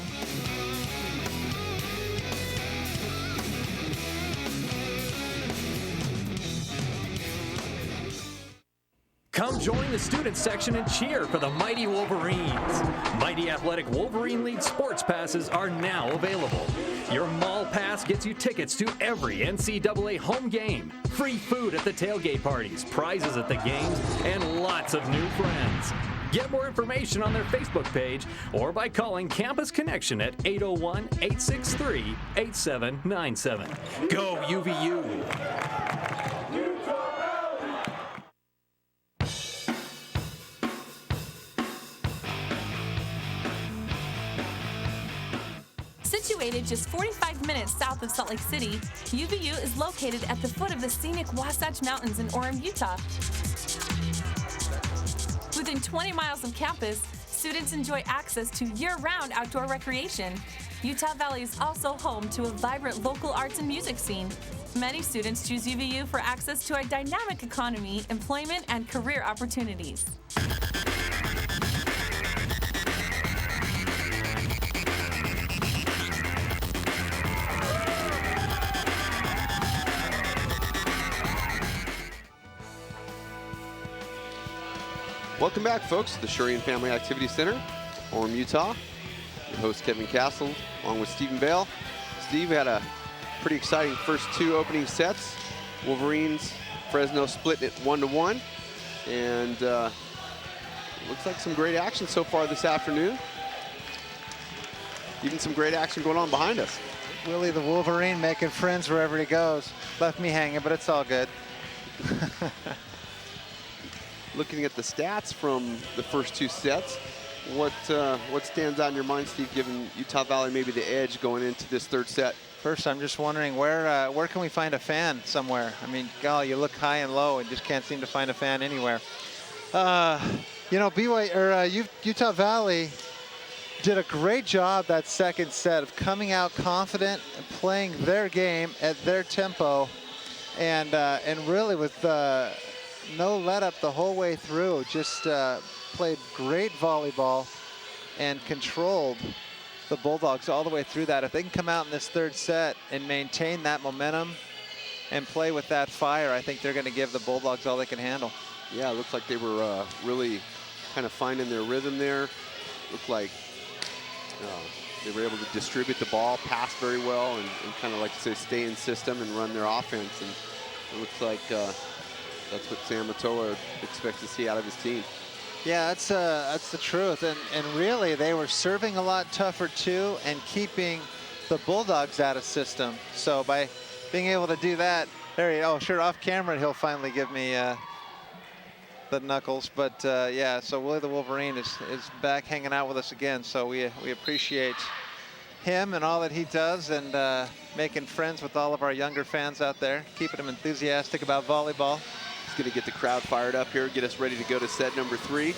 Come join the student section and cheer for the mighty Wolverines. Mighty Athletic Wolverine League sports passes are now available. Your mall pass gets you tickets to every NCAA home game, free food at the tailgate parties, prizes at the games, and lots of new friends. Get more information on their Facebook page or by calling Campus Connection at 801-863-8797. Go UVU! Situated just 45 minutes south of Salt Lake City, UVU is located at the foot of the scenic Wasatch Mountains in Orem, Utah. Within 20 miles of campus, students enjoy access to year-round outdoor recreation. Utah Valley is also home to a vibrant local arts and music scene. Many students choose UVU for access to a dynamic economy, employment, and career opportunities. Welcome back, folks, to the Shurian Family Activity Center, Orem, Utah. Your host, Kevin Castle, along with Stephen Bale. Steve had a pretty exciting first two opening sets. Wolverines, Fresno split it 1-1. And looks like some great action so far this afternoon. Even some great action going on behind us. Willie the Wolverine making friends wherever he goes. Left me hanging, but it's all good. Looking at the stats from the first two sets, what stands out in your mind, Steve, giving Utah Valley maybe the edge going into this third set? First, I'm just wondering where can we find a fan somewhere? I mean, golly, you look high and low and just can't seem to find a fan anywhere. You know, Utah Valley did a great job that second set of coming out confident and playing their game at their tempo, and really with no let up the whole way through. Just played great volleyball and controlled the Bulldogs all the way through that. If they can come out in this third set and maintain that momentum and play with that fire, I think they're going to give the Bulldogs all they can handle. Yeah, it looks like they were really kind of finding their rhythm there. Looked like they were able to distribute the ball, pass very well, and kind of, like to say, stay in system and run their offense. And it looks like that's what Sam Atoa expects to see out of his team. Yeah, that's the truth. And really, they were serving a lot tougher, too, and keeping the Bulldogs out of system. So by being able to do that, sure, off camera, he'll finally give me the knuckles. But, yeah, so Willie the Wolverine is back hanging out with us again. So we appreciate him and all that he does, and making friends with all of our younger fans out there, keeping them enthusiastic about volleyball. He's going to get the crowd fired up here, get us ready to go to set number 3.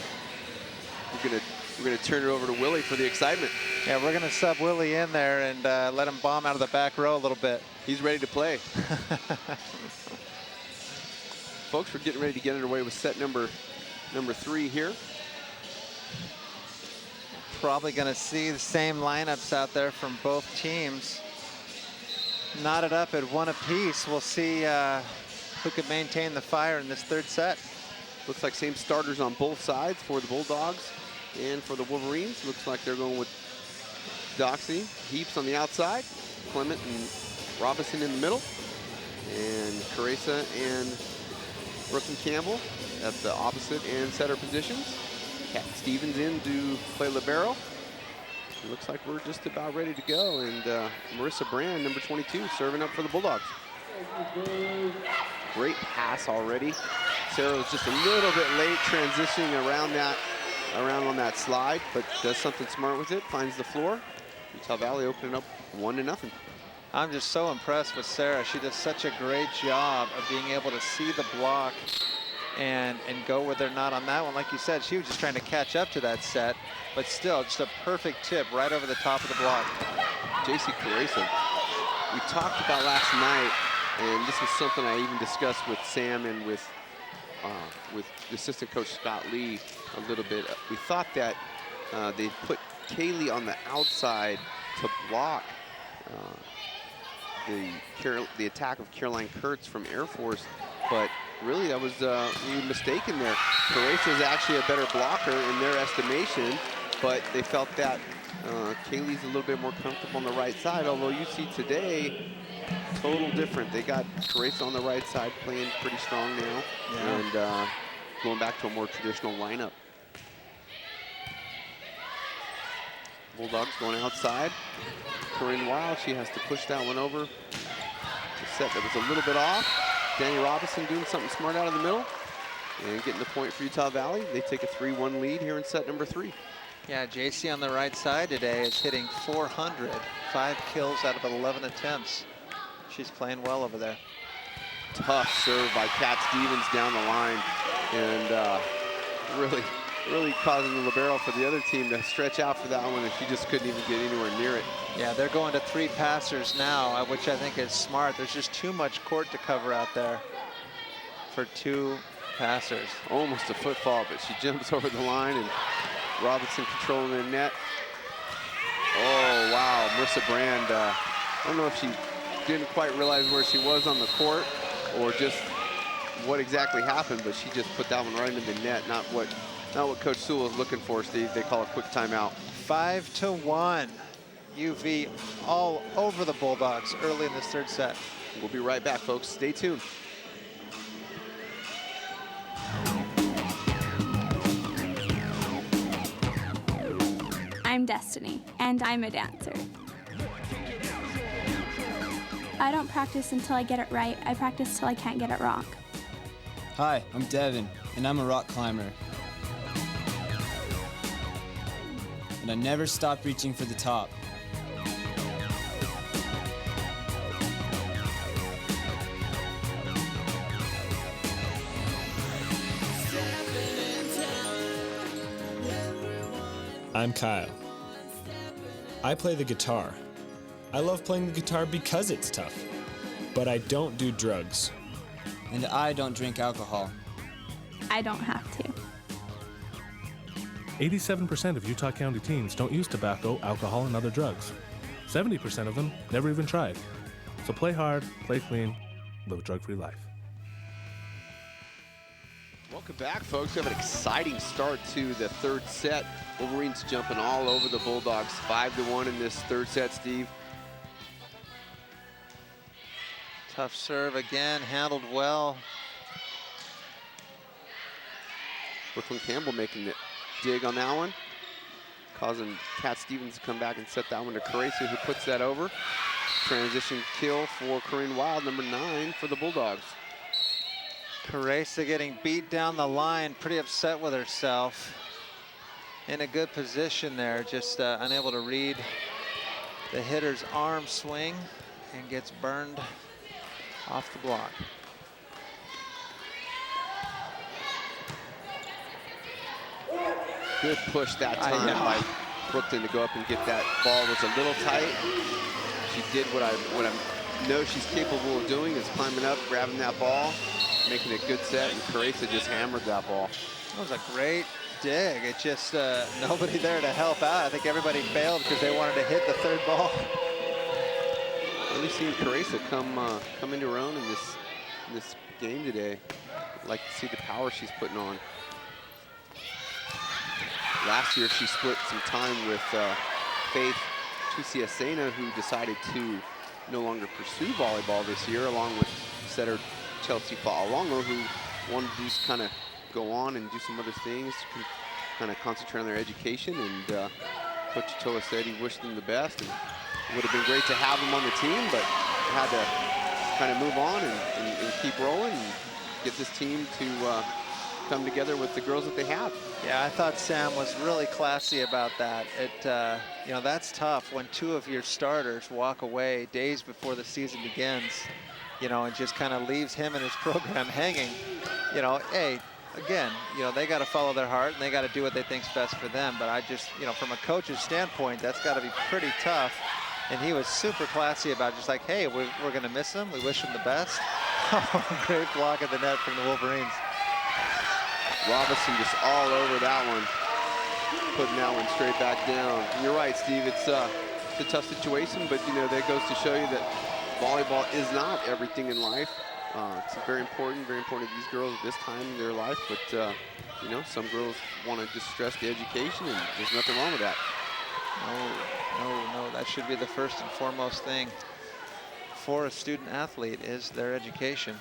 We're gonna turn it over to Willie for the excitement. Yeah, we're gonna sub Willie in there and let him bomb out of the back row a little bit. He's ready to play. Folks, we're getting ready to get underway with set number 3 here. Probably gonna see the same lineups out there from both teams. Knotted up at 1 apiece. We'll see who can maintain the fire in this 3rd set. Looks like same starters on both sides for the Bulldogs and for the Wolverines. Looks like they're going with Doxey, Heaps on the outside, Clement and Robison in the middle, and Caressa and Brookelyn Campbell at the opposite and setter positions. Kat Stevens in to play libero. It looks like we're just about ready to go, and Marissa Brand, number 22, serving up for the Bulldogs. Great pass already. Sarah was just a little bit late transitioning around on that slide, but does something smart with it, finds the floor. Utah Valley opening up 1-0. I'm just so impressed with Sarah. She does such a great job of being able to see the block and go where they're not on that one. Like you said, she was just trying to catch up to that set, but still just a perfect tip right over the top of the block. JC Caressa, we talked about last night, and this was something I even discussed with Sam and with assistant coach Scott Lee a little bit. We thought that they put Kayli on the outside to block the attack of Caroline Kurtz from Air Force, but really that was mistaken there. Caressa is actually a better blocker in their estimation, but they felt that Kayli's a little bit more comfortable on the right side, although you see today, total different. They got Caressa on the right side playing pretty strong now, and going back to a more traditional lineup. Bulldogs going outside. Corinne Wild, she has to push that one over. The set that was a little bit off. Dani Robison doing something smart out of the middle and getting the point for Utah Valley. They take a 3-1 lead here in set number 3. Yeah, JC on the right side today is hitting 400, 5 kills out of 11 attempts. She's playing well over there. Tough serve by Kat Stevens down the line, and really causing the libero for the other team to stretch out for that one, and she just couldn't even get anywhere near it. Yeah, they're going to 3 passers now, which I think is smart. There's just too much court to cover out there for 2 passers. Almost a footfall, but she jumps over the line, and Robinson controlling the net. Oh, wow, Marissa Brand, I don't know if she didn't quite realize where she was on the court or just what exactly happened, but she just put that one right into the net. Not what Coach Sewell is looking for, Steve. They call a quick timeout. 5-1. UV all over the Bulldogs early in this 3rd set. We'll be right back, folks. Stay tuned. I'm Destiny, and I'm a dancer. I don't practice until I get it right. I practice till I can't get it wrong. Hi, I'm Devin, and I'm a rock climber. And I never stop reaching for the top. I'm Kyle. I play the guitar. I love playing the guitar because it's tough, but I don't do drugs. And I don't drink alcohol. I don't have to. 87% of Utah County teens don't use tobacco, alcohol, and other drugs. 70% of them never even tried. So play hard, play clean, live a drug-free life. Welcome back, folks. We have an exciting start to the 3rd set. Wolverines jumping all over the Bulldogs, 5-1 in this 3rd set, Steve. Tough serve again, handled well. Brookelyn Campbell making the dig on that one, causing Kat Stevens to come back and set that one to Caressa, who puts that over. Transition kill for Corinne Wild, number 9 for the Bulldogs. Caressa getting beat down the line, pretty upset with herself. In a good position there, just unable to read the hitter's arm swing and gets burned off the block. Good push that time by Brooklyn to go up and get that ball. Was a little tight. She did what I know she's capable of doing, is climbing up, grabbing that ball, making a good set, and Caressa just hammered that ball. That was a great dig. It just nobody there to help out. I think everybody failed because they wanted to hit the third ball. Really seen Caressa come into her own in this game today. I'd like to see the power she's putting on. Last year she split some time with Faith Tusiasena, who decided to no longer pursue volleyball this year, along with setter Chelsey Fa'alongo, who wanted to just kind of go on and do some other things, kind of concentrate on their education. And Coach Atoa said he wished them the best, and it would have been great to have them on the team, but had to kind of move on and keep rolling and get this team to come together with the girls that they have. Yeah, I thought Sam was really classy about that. You know, that's tough when two of your starters walk away days before the season begins, you know, and just kind of leaves him and his program hanging. You know, hey, again, you know, they got to follow their heart and they got to do what they think's best for them. But I just, you know, from a coach's standpoint, that's got to be pretty tough. And he was super classy about just like, hey, we're going to miss him. We wish him the best. Great block at the net from the Wolverines. Robison just all over that one, putting that one straight back down. And you're right, Steve, it's a tough situation, but you know, that goes to show you that volleyball is not everything in life. It's very important to these girls at this time in their life, but you know, some girls want to just stress the education, and there's nothing wrong with that. No, that should be the first and foremost thing for a student athlete, is their education.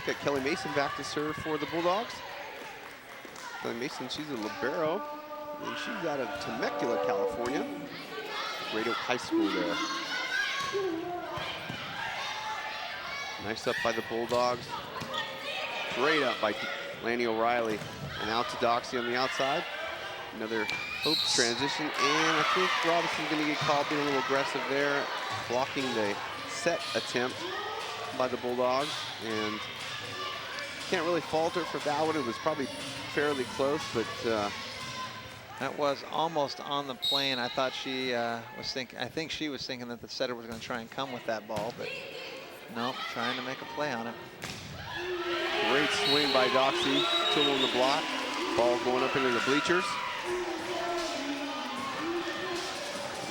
Got Kelly Mason back to serve for the Bulldogs. Kelly Mason, she's a libero, and she's out of Temecula, California. Great Oak High School there. Nice up by the Bulldogs. Great up by Lanny O'Reilly. And out to Doxey on the outside. Another transition, and I think Robison's going to get called being a little aggressive there, blocking the set attempt by the Bulldogs. And can't really fault her for that one. It was probably fairly close, but that was almost on the plane. I thought she was thinking, I think she was thinking that the setter was going to try and come with that ball, but no, trying to make a play on it. Great swing by Doxey, tool on the block. Ball going up into the bleachers.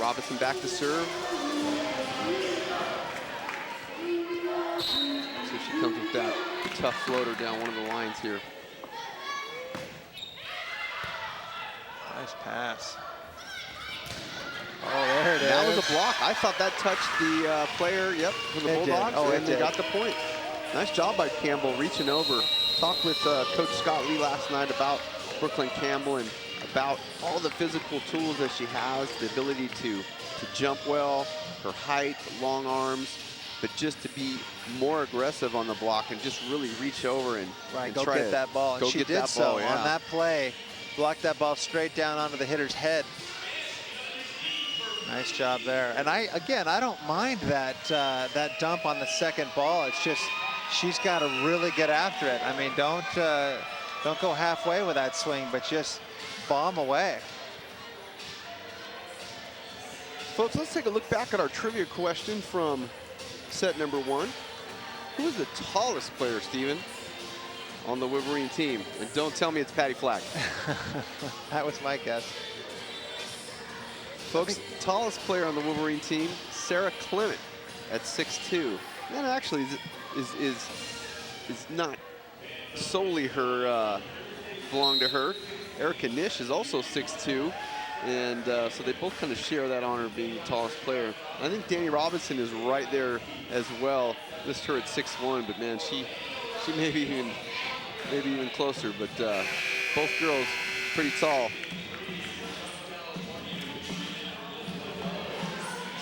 Robison back to serve. So she comes with that tough floater down one of the lines here. Nice pass. Oh, there it is. That was a block. I thought that touched the player, yep, for the Bulldogs, and they got the point. Nice job by Campbell reaching over. Talked with Coach Scott Lee last night about Brookelyn Campbell and about all the physical tools that she has, the ability to jump well, her height, long arms, but just to be more aggressive on the block and just really reach over and, go try get that ball. And she did so yeah. on that play. Blocked that ball straight down onto the hitter's head. Nice job there. And I don't mind that that dump on the second ball. It's just she's got to really get after it. I mean, don't go halfway with that swing, but just bomb away. Folks, let's take a look back at our trivia question from set number 1. Who is the tallest player, Steven, on the Wolverine team? And don't tell me it's Patty Flack. That was my guess. Folks, tallest player on the Wolverine team, Sarah Clement at 6'2". That actually is not solely her, belong to her. Erica Nish is also 6'2", and so they both kind of share that honor of being the tallest player. I think Dani Robison is right there as well. List her at 6'1", but man, she may be even closer. But both girls pretty tall.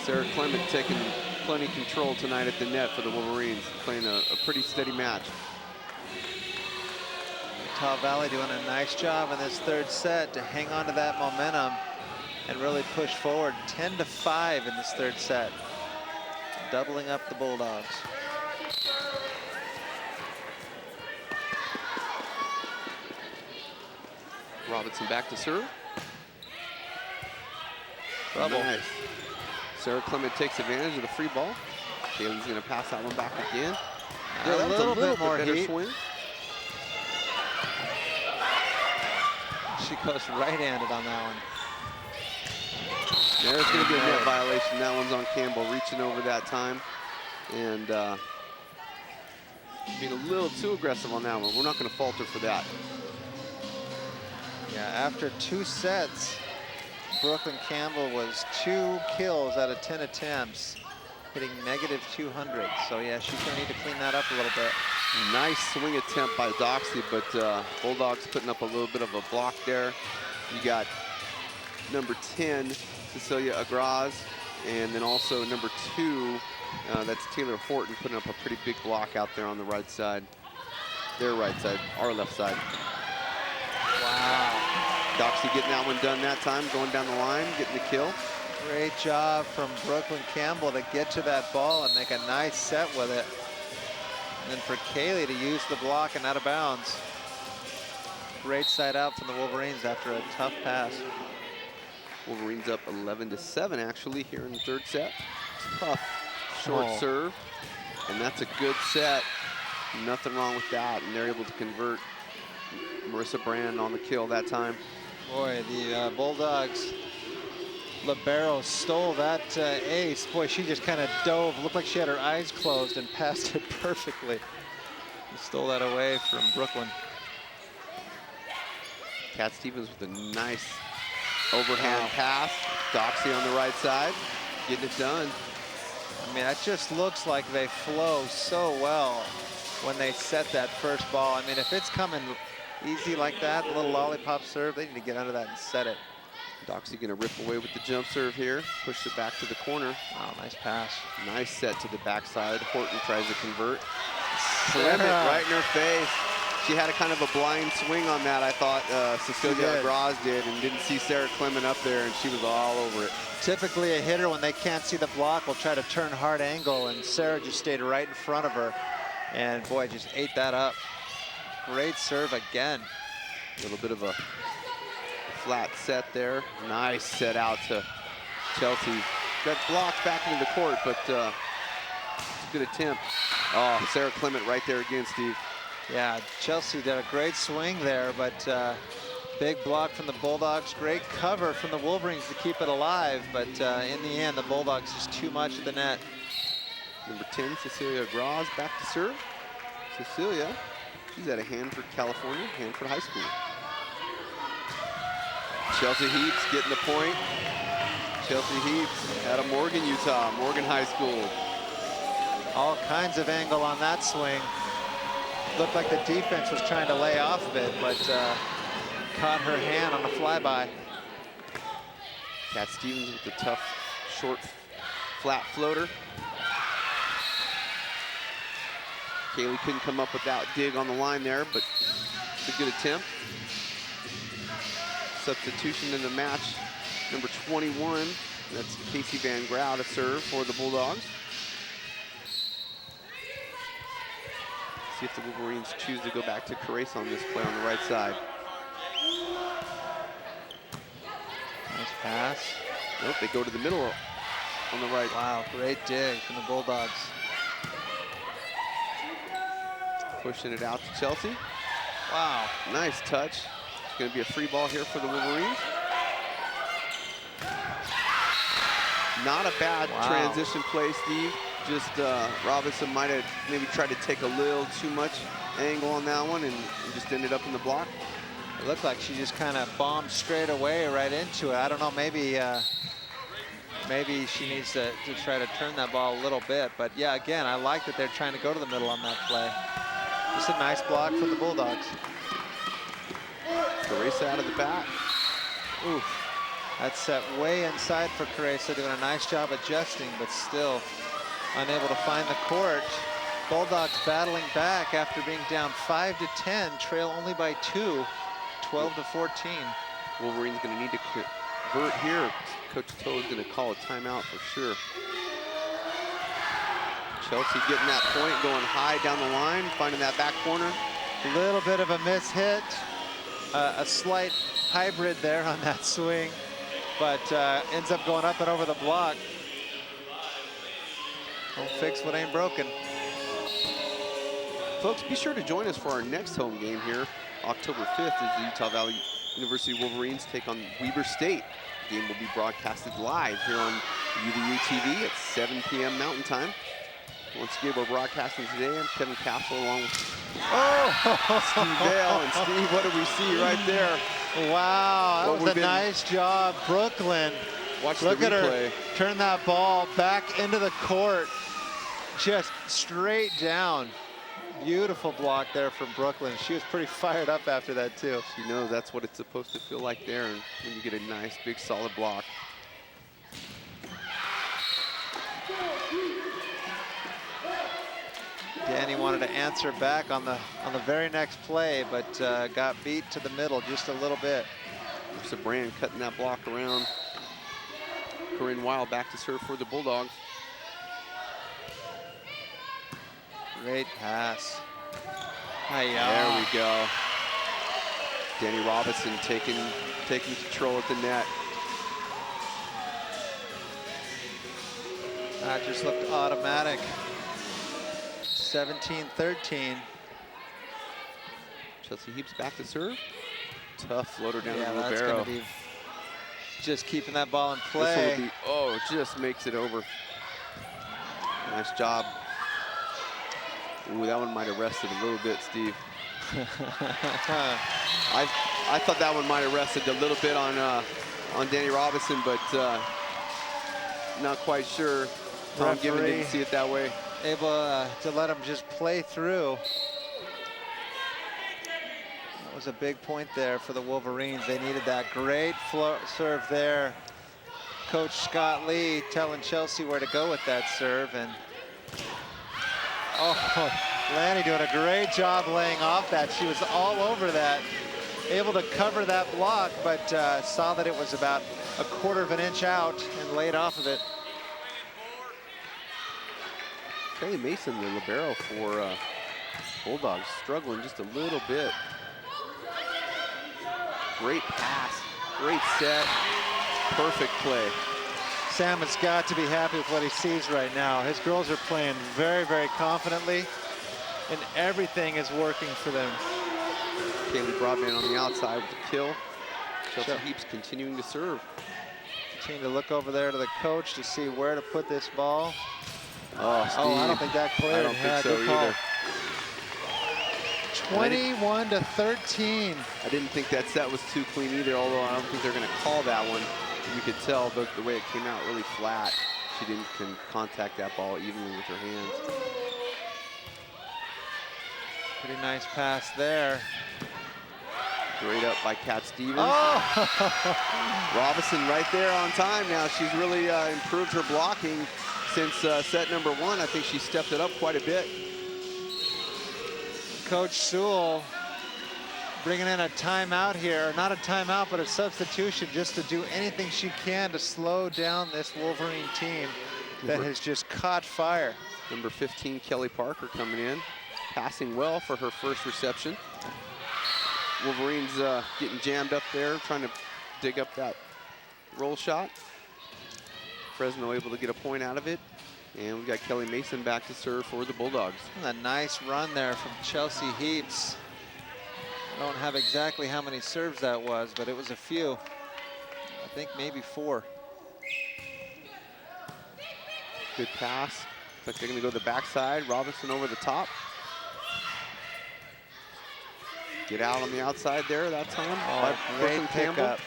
Sarah Clement taking plenty of control tonight at the net for the Wolverines, playing a pretty steady match. Utah Valley doing a nice job in this third set to hang on to that momentum. and really push forward. 10-5 in this third set, doubling up the Bulldogs. Robinson back to serve. Trouble. Nice. Sarah Clement takes advantage of the free ball. Kayli's going to pass that one back again. Yeah, that was a little bit more better heat. swing. She goes right-handed on that one. There's going to be a net violation. That one's on Campbell, reaching over that time. And being a little too aggressive on that one. We're not going to falter for that. Yeah, after 2 sets, Brookelyn Campbell was 2 kills out of 10 attempts, hitting -200. So yeah, she's going to need to clean that up a little bit. Nice swing attempt by Doxey, but Bulldogs putting up a little bit of a block there. You got number 10, Cecilia Agraz, and then also number 2, that's Taylor Horton, putting up a pretty big block out there on the right side. Their right side, our left side. Wow. Doxey getting that one done that time, going down the line, getting the kill. Great job from Brookelyn Campbell to get to that ball and make a nice set with it. And then for Kayli to use the block and out of bounds. Great side out from the Wolverines after a tough pass. Wolverines up 11-7 actually here in the third set. Tough short serve, and that's a good set. Nothing wrong with that, and they're able to convert. Marissa Brand on the kill that time. Boy, the Bulldogs libero stole that ace. Boy, she just kind of dove, looked like she had her eyes closed and passed it perfectly. Stole that away from Brookelyn. Kat Stevens with a nice overhand pass. Doxey on the right side, getting it done. I mean, that just looks like they flow so well when they set that first ball. I mean, if it's coming easy like that, a little lollipop serve, they need to get under that and set it. Doxey gonna rip away with the jump serve here, push it back to the corner. Wow, nice pass. Nice set to the backside. Horton tries to convert. Clement right in her face. She had a kind of a blind swing on that, I thought Cecilia Agraz did, and didn't see Sarah Clement up there, and she was all over it. Typically a hitter, when they can't see the block, will try to turn hard angle, and Sarah just stayed right in front of her. And boy, just ate that up. Great serve again. A little bit of a flat set there. Nice set out to Chelsey. Got blocked back into the court, but it's a good attempt. Oh, Sarah Clement right there again, Steve. Yeah, Chelsey did a great swing there, but big block from the Bulldogs. Great cover from the Wolverines to keep it alive, but in the end, the Bulldogs just too much at the net. Number 10, Cecilia Agraz, back to serve. Cecilia, she's at a Hanford, California, Hanford High School. Chelsey Heaps getting the point. Chelsey Heaps out of Morgan, Utah, Morgan High School. All kinds of angle on that swing. Looked like the defense was trying to lay off of it, but caught her hand on a flyby. Kat Stevens with the tough, short, flat floater. Kayli couldn't come up with that dig on the line there, but it's a good attempt. Substitution in the match, number 21. That's Casey Van Grau to serve for the Bulldogs. See if the Wolverines choose to go back to Carece on this play on the right side. Nice pass. Nope, they go to the middle on the right. Wow, great dig from the Bulldogs. Pushing it out to Chelsey. Wow. Nice touch. It's going to be a free ball here for the Wolverines. Not a bad transition play, Steve. Just Robinson might have maybe tried to take a little too much angle on that one and just ended up in the block. It looked like she just kind of bombed straight away right into it. I don't know, maybe maybe she needs to try to turn that ball a little bit. But yeah, again, I like that they're trying to go to the middle on that play. Just a nice block for the Bulldogs. Carece out of the bat. Oof. That's set way inside for Carece, doing a nice job adjusting, but still unable to find the court. Bulldogs battling back after being down 5-10, trail only by 2, 12-14. Wolverines going to need to revert here. Coach Atoa is going to call a timeout for sure. Chelsey getting that point, going high down the line, finding that back corner. A little bit of a miss-hit, a slight hybrid there on that swing, but ends up going up and over the block. Don't fix what ain't broken. Folks, be sure to join us for our next home game here, October 5th, as the Utah Valley University Wolverines take on Weber State. The game will be broadcasted live here on UVU TV at 7 p.m. Mountain Time. Once again, we're broadcasting today. I'm Kevin Castle along with Steve Vale. And Steve, what do we see right there? Wow, that was a nice job, Brooklyn. Look at her turn that ball back into the court, just straight down. Beautiful block there from Brooklyn. She was pretty fired up after that too. She knows that's what it's supposed to feel like there, and when you get a nice, big, solid block. Dani wanted to answer back on the very next play, but got beat to the middle just a little bit. Sabran cutting that block around. Corinne Weil back to serve for the Bulldogs. Great pass. There we go. Dani Robison taking control at the net. That just looked automatic. 17-13. Chelsey Heaps back to serve. Tough floater down to that's Libero. gonna be just keeping that ball in play. This will be, oh, just makes it over. Nice job. Ooh, that one might have rested a little bit, Steve. I thought that one might have rested a little bit on Dani Robison, but not quite sure. Tom Given didn't see it that way. Able to let him just play through. That was a big point there for the Wolverines. They needed that great serve there. Coach Scott Lee telling Chelsey where to go with that serve, and oh, Lanny doing a great job laying off that. She was all over that, able to cover that block, but saw that it was about a quarter of an inch out and laid off of it. Kayli Mason, the libero for Bulldogs, struggling just a little bit. Great pass, great set, perfect play. Sam has got to be happy with what he sees right now. His girls are playing very, very confidently, and everything is working for them. Kaylee Broadman on the outside with the kill. Chelsey Heaps continuing to serve. Continue to look over there to the coach to see where to put this ball. Oh, Steve. I don't think that cleared. I don't think so either. 21-13. I didn't think that set was too clean either, although I don't think they're going to call that one. You could tell the way it came out really flat. She didn't contact that ball evenly with her hands. Pretty nice pass there. Great up by Kat Stevens. Oh! Robison right there on time now. She's really improved her blocking since set number 1. I think she stepped it up quite a bit. Coach Sewell bringing in a timeout here. Not a timeout, but a substitution just to do anything she can to slow down this Wolverine team that has just caught fire. Number 15, Kelly Parker coming in, passing well for her first reception. Wolverines getting jammed up there, trying to dig up that roll shot. Fresno able to get a point out of it. And we've got Kayli Mason back to serve for the Bulldogs. And a nice run there from Chelsey Heaps. I don't have exactly how many serves that was, but it was a few. I think maybe 4. Good pass. Looks like they're going to go to the backside. Robinson over the top. Get out on the outside there that time. Oh, great Campbell. pickup.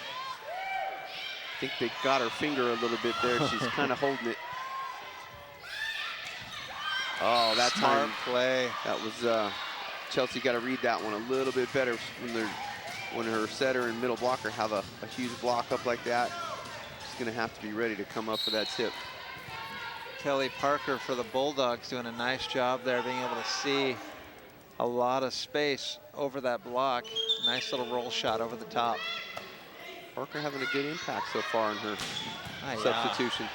I think they got her finger a little bit there. She's kind of holding it. Oh, that Smart time play. That was Chelsey got to read that one a little bit better when her setter and middle blocker have a huge block up like that. She's going to have to be ready to come up for that tip. Kelly Parker for the Bulldogs doing a nice job there, being able to see a lot of space over that block. Nice little roll shot over the top. Parker having a good impact so far in her substitution.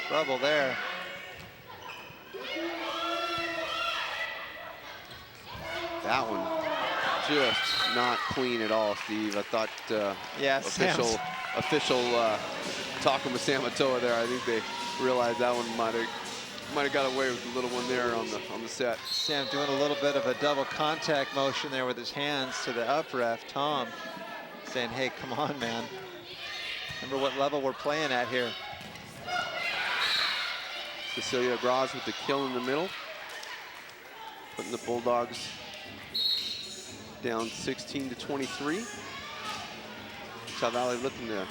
Trouble there. That one just not clean at all, Steve. I thought official talking with Sam Atoa there. I think they realized that one might have got away with the little one there on the set. Sam doing a little bit of a double contact motion there with his hands to the up ref, Tom, saying, hey, come on, man. Remember what level we're playing at here. Cecilia Graz with the kill in the middle, putting the Bulldogs down 16-23. Utah Valley looking to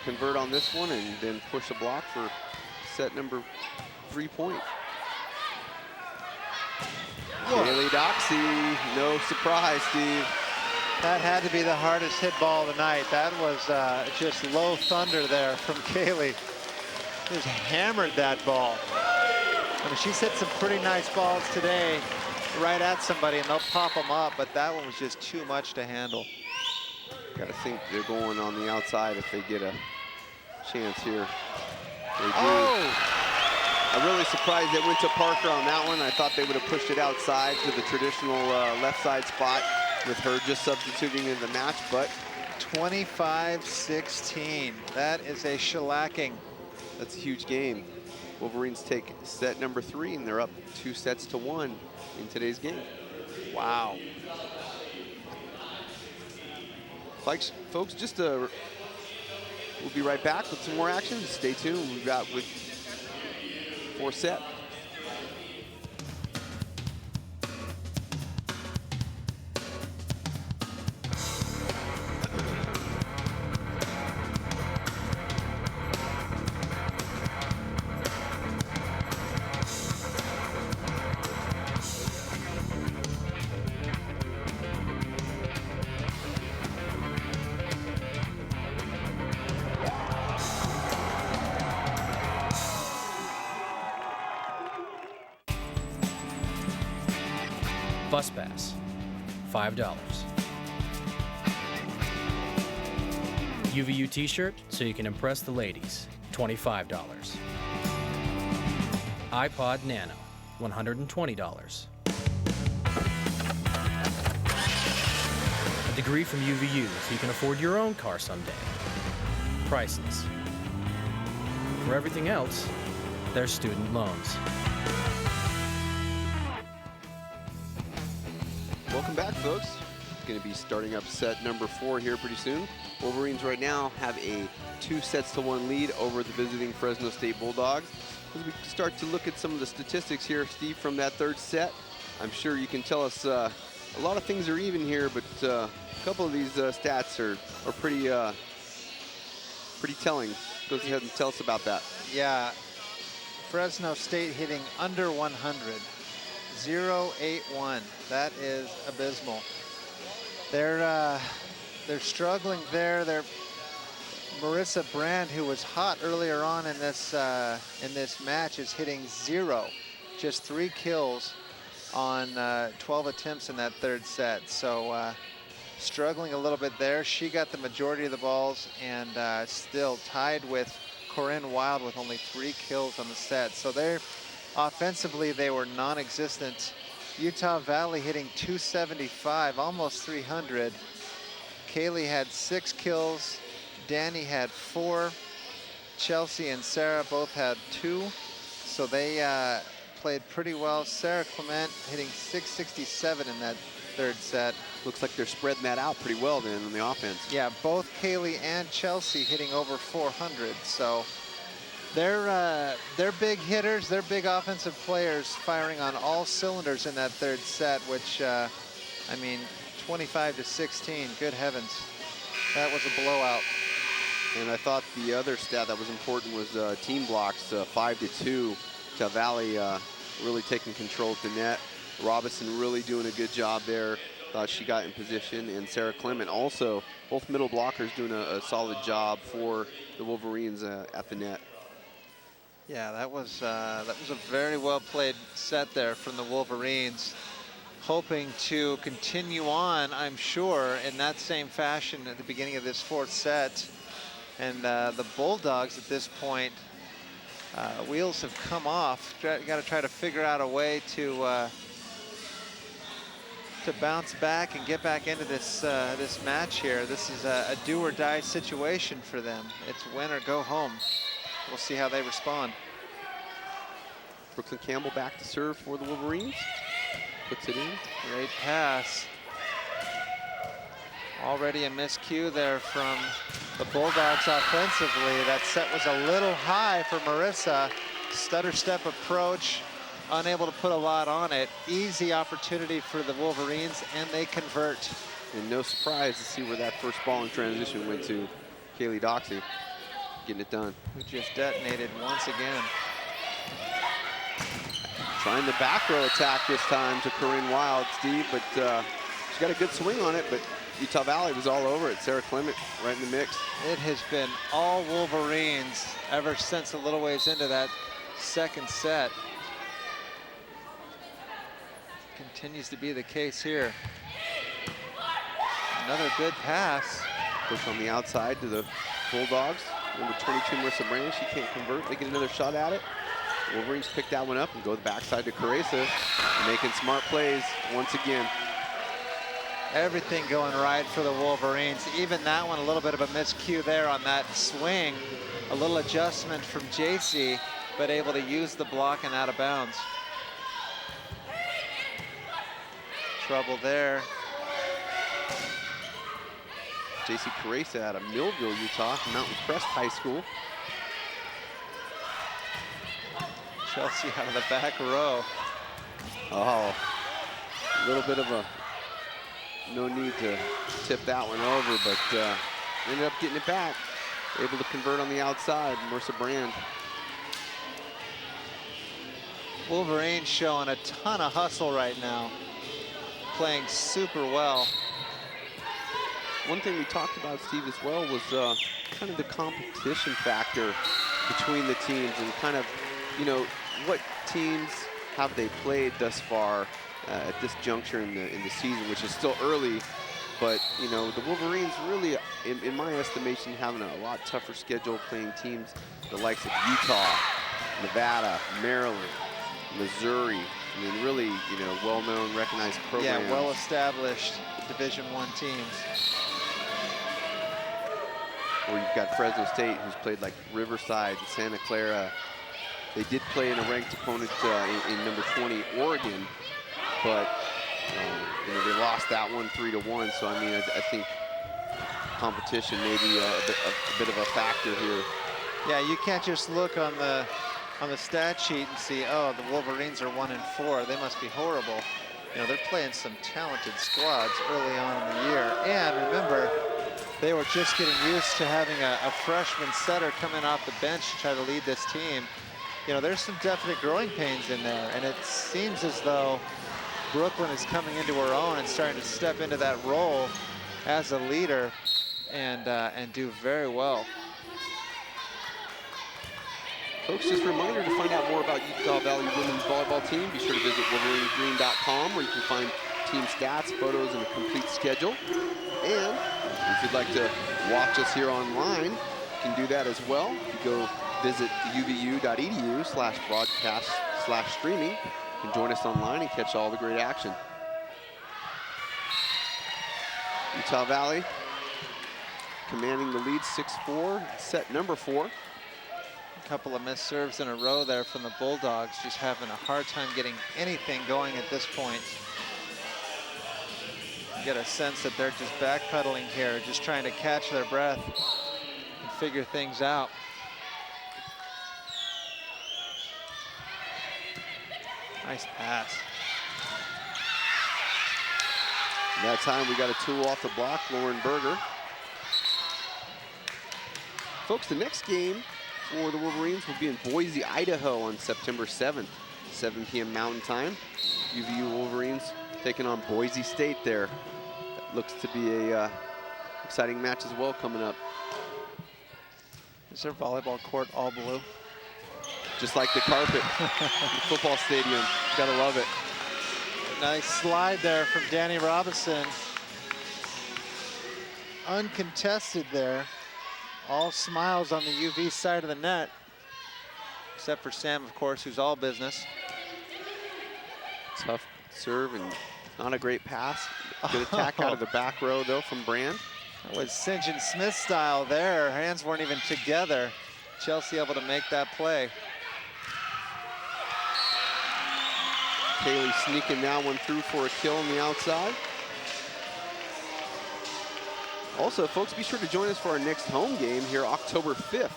convert on this one and then push a block for set number 3-point. Kayli Doxey, no surprise, Steve. That had to be the hardest hit ball of the night. That was just low thunder there from Kayli. Just hammered that ball. I mean, she's hit some pretty nice balls today right at somebody, and they'll pop them up, but that one was just too much to handle. Gotta think they're going on the outside if they get a chance here. They do. Oh! I'm really surprised it went to Parker on that one. I thought they would have pushed it outside to the traditional left side spot with her just substituting in the match, but 25-16. That is a shellacking. That's a huge game. Wolverines take set number 3, and they're up 2-1 in today's game. Wow. Folks, we'll be right back with some more action. Stay tuned. We've got with 4 set. Bus pass, $5. UVU t-shirt so you can impress the ladies, $25. iPod Nano, $120. A degree from UVU so you can afford your own car someday. Priceless. For everything else, there's student loans. Welcome back, folks. Going to be starting up set number 4 here pretty soon. Wolverines right now have a 2-1 lead over the visiting Fresno State Bulldogs. As we start to look at some of the statistics here, Steve, from that third set, I'm sure you can tell us a lot of things are even here, but a couple of these stats are pretty telling. Go ahead and tell us about that. Yeah, Fresno State hitting under 100. 0-8-1. That is abysmal. They're struggling there. Marissa Brand, who was hot earlier on in this match, is hitting 0, just 3 kills on 12 attempts in that third set. So struggling a little bit there. She got the majority of the balls and still tied with Corinne Wild with only 3 kills on the set. So offensively, they were non-existent. Utah Valley hitting 275, almost 300. Kayli had 6 kills. Dani had 4. Chelsey and Sarah both had 2. So they played pretty well. Sarah Clement hitting 667 in that third set. Looks like they're spreading that out pretty well then on the offense. Yeah, both Kayli and Chelsey hitting over 400. So they're big hitters. They're big offensive players firing on all cylinders in that third set, which, I mean, 25-16, good heavens. That was a blowout. And I thought the other stat that was important was team blocks, 5-2. Utah Valley really taking control at the net. Robison really doing a good job there. Thought she got in position, and Sarah Clement also, both middle blockers doing a solid job for the Wolverines at the net. Yeah, that was a very well played set there from the Wolverines. hoping to continue on, I'm sure, in that same fashion at the beginning of this fourth set. And the Bulldogs at this point, wheels have come off. Got to try to figure out a way to bounce back and get back into this this match here. This is a do or die situation for them. It's win or go home. We'll see how they respond. Brookelyn Campbell back to serve for the Wolverines. Puts it in. Great pass. Already a miscue there from the Bulldogs offensively. That set was a little high for Marissa. Stutter step approach, unable to put a lot on it. Easy opportunity for the Wolverines, and they convert. And no surprise to see where that first ball in transition went to. Kayli Doxey getting it done. Who just detonated once again. Trying the back row attack this time to Corinne Wild, Steve, but she's got a good swing on it, but Utah Valley was all over it. Sarah Clement right in the mix. It has been all Wolverines ever since a little ways into that second set. Continues to be the case here. Another good pass. Push on the outside to the Bulldogs. Number 22, Marissa Brand, she can't convert. They get another shot at it. Wolverines pick that one up and go the backside to Caressa, making smart plays once again. Everything going right for the Wolverines. Even that one, a little bit of a miscue there on that swing. A little adjustment from JC, but able to use the block and out of bounds. Trouble there. JC Caressa out of Millville, Utah, Mountain Crest High School. Chelsey out of the back row. Oh, a little bit of a no need to tip that one over, but ended up getting it back. Able to convert on the outside, Marissa Brand. Wolverine showing a ton of hustle right now. Playing super well. One thing we talked about, Steve, as well was kind of the competition factor between the teams and kind of, you know, what teams have they played thus far at this juncture in the season, which is still early, but you know the Wolverines really, in my estimation, having a lot tougher schedule, playing teams the likes of Utah, Nevada, Maryland, Missouri. I mean, really, you know, well-known, recognized programs. Yeah, well-established Division I teams. Or you've got Fresno State, who's played like Riverside and Santa Clara. They did play in a ranked opponent in number 20, Oregon, but you know, they lost that one 3-1. So I mean, I think competition may be a bit of a factor here. Yeah, you can't just look on the stat sheet and see, oh, the Wolverines are 1-4. They must be horrible. You know, they're playing some talented squads early on in the year. And remember, they were just getting used to having a freshman setter coming off the bench to try to lead this team. You know, there's some definite growing pains in there, and it seems as though Brooklyn is coming into her own and starting to step into that role as a leader and do very well. Folks, just a reminder to find out more about Utah Valley Women's Volleyball Team, be sure to visit wolverinegreen.com where you can find team stats, photos, and a complete schedule. And if you'd like to watch us here online, you can do that as well. You go visit uvu.edu/broadcast/streaming. You can join us online and catch all the great action. Utah Valley commanding the lead 6-4, set number 4. A couple of missed serves in a row there from the Bulldogs, just having a hard time getting anything going at this point. You get a sense that they're just backpedaling here, just trying to catch their breath and figure things out. Nice pass. And that time we got a tool off the block, Lauren Berger. Folks, the next game for the Wolverines will be in Boise, Idaho on September 7th, 7 p.m. Mountain Time. UVU Wolverines taking on Boise State there. That looks to be a exciting match as well coming up. Is their volleyball court all blue? Just like the carpet in the football stadium. Gotta love it. Nice slide there from Dani Robison. Uncontested there. All smiles on the UV side of the net. Except for Sam, of course, who's all business. Tough serve and not a great pass. Good attack out of the back row, though, from Brand. That was St. John Smith style there. Hands weren't even together. Chelsey able to make that play. Kayli sneaking that one through for a kill on the outside. Also, folks, be sure to join us for our next home game here October 5th.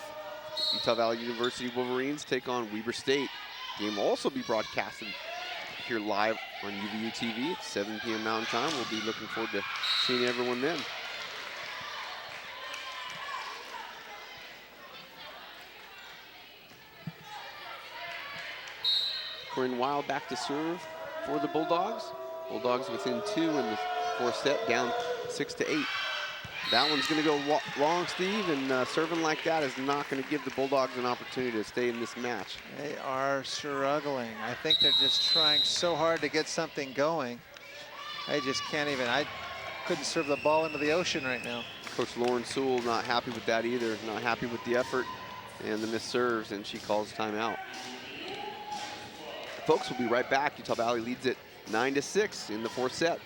Utah Valley University Wolverines take on Weber State. The game will also be broadcasted here live on UVU TV at 7 p.m. Mountain Time. We'll be looking forward to seeing everyone then. Corinne Wild back to serve for the Bulldogs. Bulldogs within 2 in the fourth set, down 6-8. That one's going to go long, Steve, and serving like that is not going to give the Bulldogs an opportunity to stay in this match. They are struggling. I think they're just trying so hard to get something going. They just can't even. I couldn't serve the ball into the ocean right now. Coach Lauren Sewell not happy with that either, not happy with the effort and the missed serves, and she calls timeout. Folks, we'll be right back. Utah Valley leads it 9-6 in the fourth set.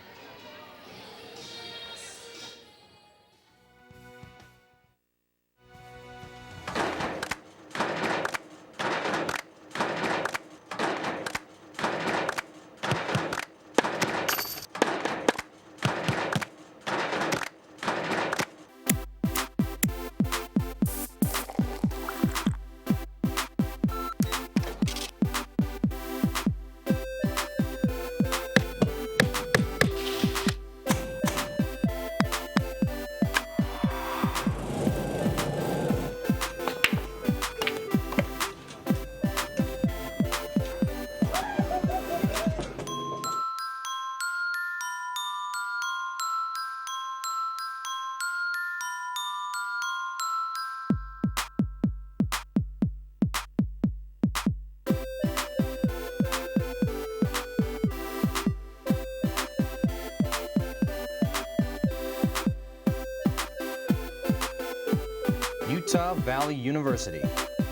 Utah Valley University.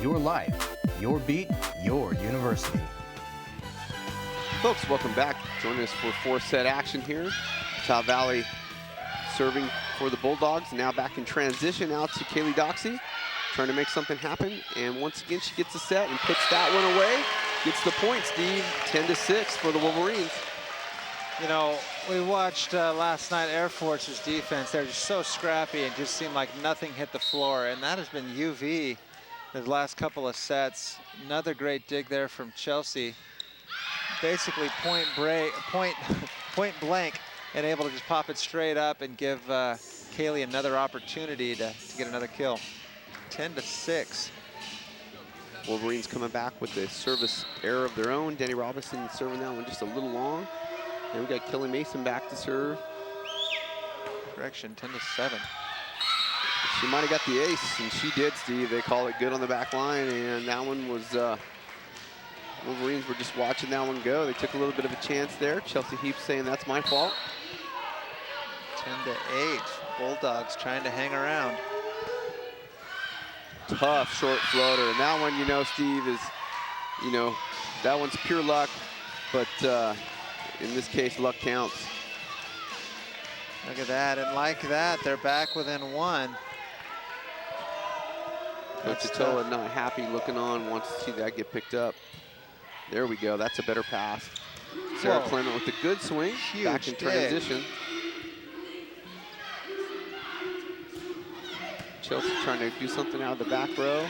Your life, your beat, your university. Folks, welcome back. Joining us for fourth set action here. Utah Valley serving for the Bulldogs. Now back in transition out to Kayli Doxey, trying to make something happen. And once again, she gets the set and puts that one away. Gets the point, Steve. 10-6 for the Wolverines. You know, we watched last night Air Force's defense. They're just so scrappy and just seemed like nothing hit the floor. And that has been UV the last couple of sets. Another great dig there from Chelsey. Basically point blank and able to just pop it straight up and give Kayli another opportunity to get another kill. 10-6. Wolverines coming back with the service error of their own. Dani Robison serving that one just a little long. And we got Kelly Mason back to serve. Correction, 10-7. She might have got the ace, and she did, Steve. They call it good on the back line, and that one was, Wolverines were just watching that one go. They took a little bit of a chance there. Chelsey Heaps saying that's my fault. 10-8, Bulldogs trying to hang around. Tough short floater, and that one, you know, Steve, is, you know, that one's pure luck, but in this case, luck counts. Look at that, and like that, they're back within 1. Coach Atoa not happy, looking on, wants to see that get picked up. There we go, that's a better pass. Sarah Clement with a good swing, back in transition. Chelsey trying to do something out of the back row.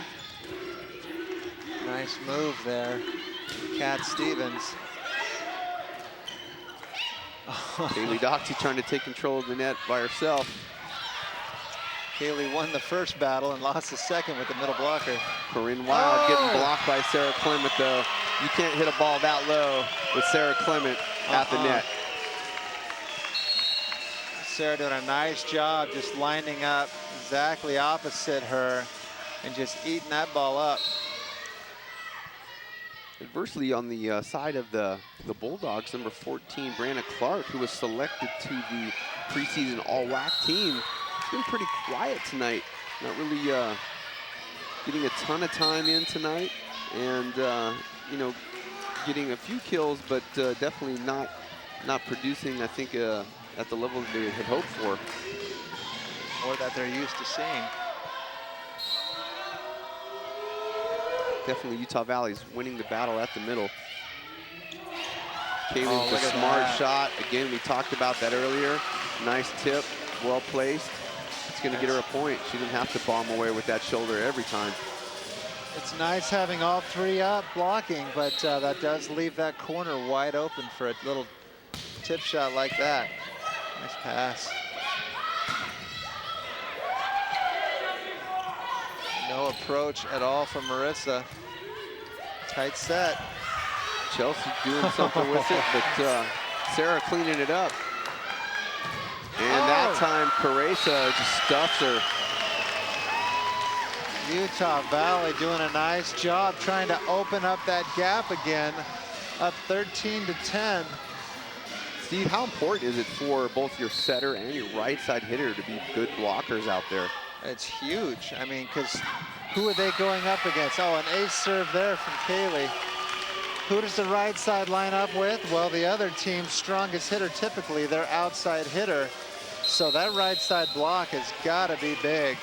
Nice move there, Kat Stevens. Kayli Doxey trying to take control of the net by herself. Kayli won the first battle and lost the second with the middle blocker. Corinne Wild getting blocked by Sarah Clement, though. You can't hit a ball that low with Sarah Clement at the net. Sarah doing a nice job just lining up exactly opposite her and just eating that ball up. Adversely, on the side of the Bulldogs, number 14, Brandon Clark, who was selected to the preseason all-WAC team, has been pretty quiet tonight. Not really getting a ton of time in tonight, and you know, getting a few kills, but definitely not producing, I think, at the level that they had hoped for. Or that they're used to seeing. Definitely Utah Valley's winning the battle at the middle. Kayli Oh, with look a at smart that. shot. Again, we talked about that earlier. Nice tip, well placed. It's gonna get her a point. She didn't have to bomb away with that shoulder every time. It's nice having all three up blocking, but that does leave that corner wide open for a little tip shot like that. Nice pass. No approach at all from Marissa. Tight set. Chelsey doing something with it, but Sarah cleaning it up. And that time, Caressa just stuffs her. Utah Valley doing a nice job trying to open up that gap again, up 13-10. Steve, how important is it for both your setter and your right side hitter to be good blockers out there? It's huge. I mean, because who are they going up against? Oh, an ace serve there from Kayli. Who does the right side line up with? Well, the other team's strongest hitter, typically their outside hitter. So that right side block has got to be big.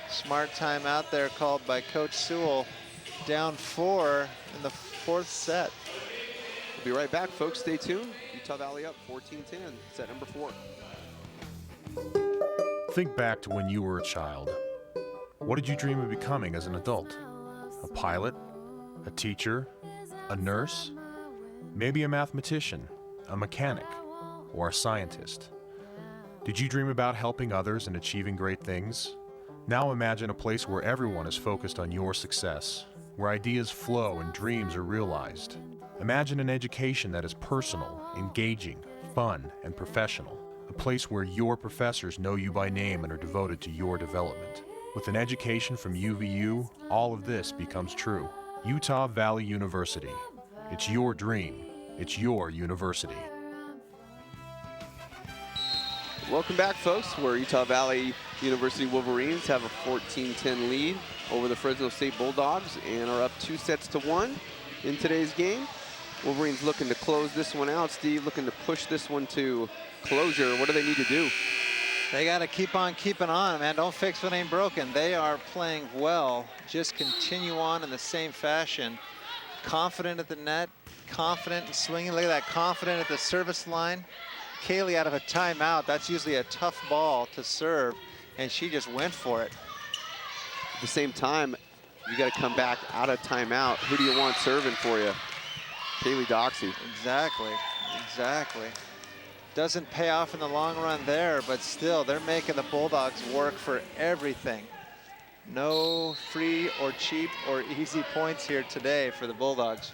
Smart timeout there called by Coach Sewell. Down 4 in the 4th set. We'll be right back, folks. Stay tuned. Utah Valley up 14-10, set number 4. Think back to when you were a child. What did you dream of becoming as an adult? A pilot? A teacher? A nurse? Maybe a mathematician, a mechanic, or a scientist? Did you dream about helping others and achieving great things? Now imagine a place where everyone is focused on your success, where ideas flow and dreams are realized. Imagine an education that is personal, engaging, fun, and professional. A place where your professors know you by name and are devoted to your development. With an education from UVU, all of this becomes true. Utah Valley University. It's your dream. It's your university. Welcome back, folks, where Utah Valley University Wolverines have a 14-10 lead over the Fresno State Bulldogs and are up 2-1 in today's game. Wolverines looking to close this one out. Steve, looking to push this one to closure. What do they need to do? They got to keep on keeping on, man. Don't fix what ain't broken. They are playing well. Just continue on in the same fashion. Confident at the net, confident in swinging. Look at that, confident at the service line. Kayli out of a timeout. That's usually a tough ball to serve, and she just went for it. At the same time, you got to come back out of timeout. Who do you want serving for you? Kayli Doxey. Exactly, exactly. Doesn't pay off in the long run there, but still, they're making the Bulldogs work for everything. No free or cheap or easy points here today for the Bulldogs.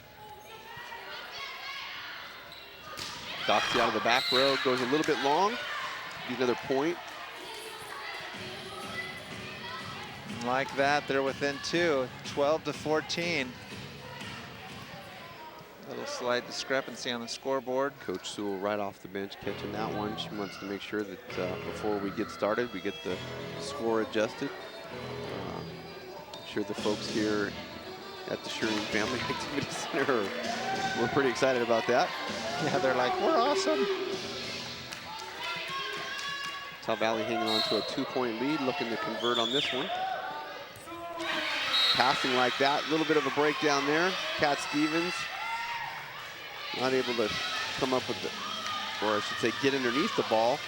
Doxey out of the back row, goes a little bit long. Need another point. Like that, they're within 2, 12-14. Little slight discrepancy on the scoreboard. Coach Sewell right off the bench catching that one. She wants to make sure that before we get started, we get the score adjusted. I'm sure the folks here at the Shereen Family Activity Center we're pretty excited about that. Yeah, they're like, we're awesome. Utah Valley hanging on to a 2-point lead, looking to convert on this one. Passing like that, a little bit of a breakdown there. Kat Stevens not able to come up with the, or I should say get underneath the ball.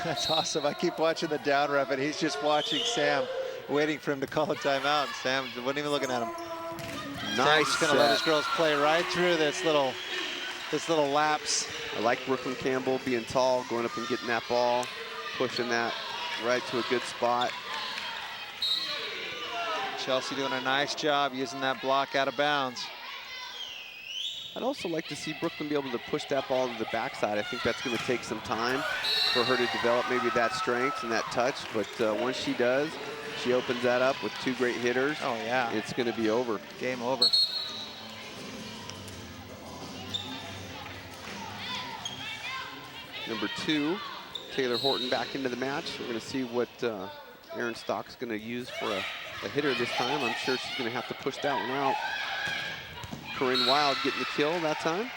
That's awesome. I keep watching the down rep, and he's just watching Sam, waiting for him to call a timeout. And Sam wasn't even looking at him. Nice. Sam's gonna let his girls play right through this little lapse. I like Brookelyn Campbell being tall, going up and getting that ball, pushing that right to a good spot. Chelsey doing a nice job using that block out of bounds. I'd also like to see Brooklyn be able to push that ball to the backside. I think that's going to take some time for her to develop maybe that strength and that touch. But once she does, she opens that up with 2 great hitters. Oh, yeah. It's going to be over. Game over. Number 2, Taylor Horton back into the match. We're going to see what Aaron Stock's going to use for a hitter this time. I'm sure she's going to have to push that one out. Corinne Wild getting the kill that time.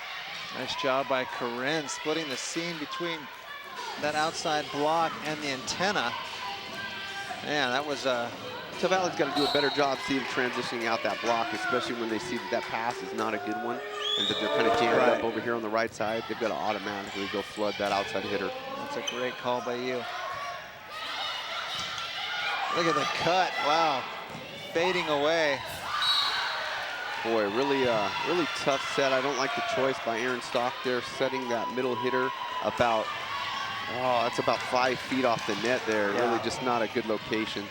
Nice job by Corinne, splitting the seam between that outside block and the antenna. Man, that was Utah Valley's got to do a better job, Steve, transitioning out that block, especially when they see that pass is not a good one and that they're kind of jammed up over here on the right side. They've got to automatically go flood that outside hitter. That's a great call by you. Look at the cut. Wow. Fading away. Boy, really tough set. I don't like the choice by Aaron Stock there, setting that middle hitter about, that's about 5 feet off the net there. Yeah. Really just not a good location.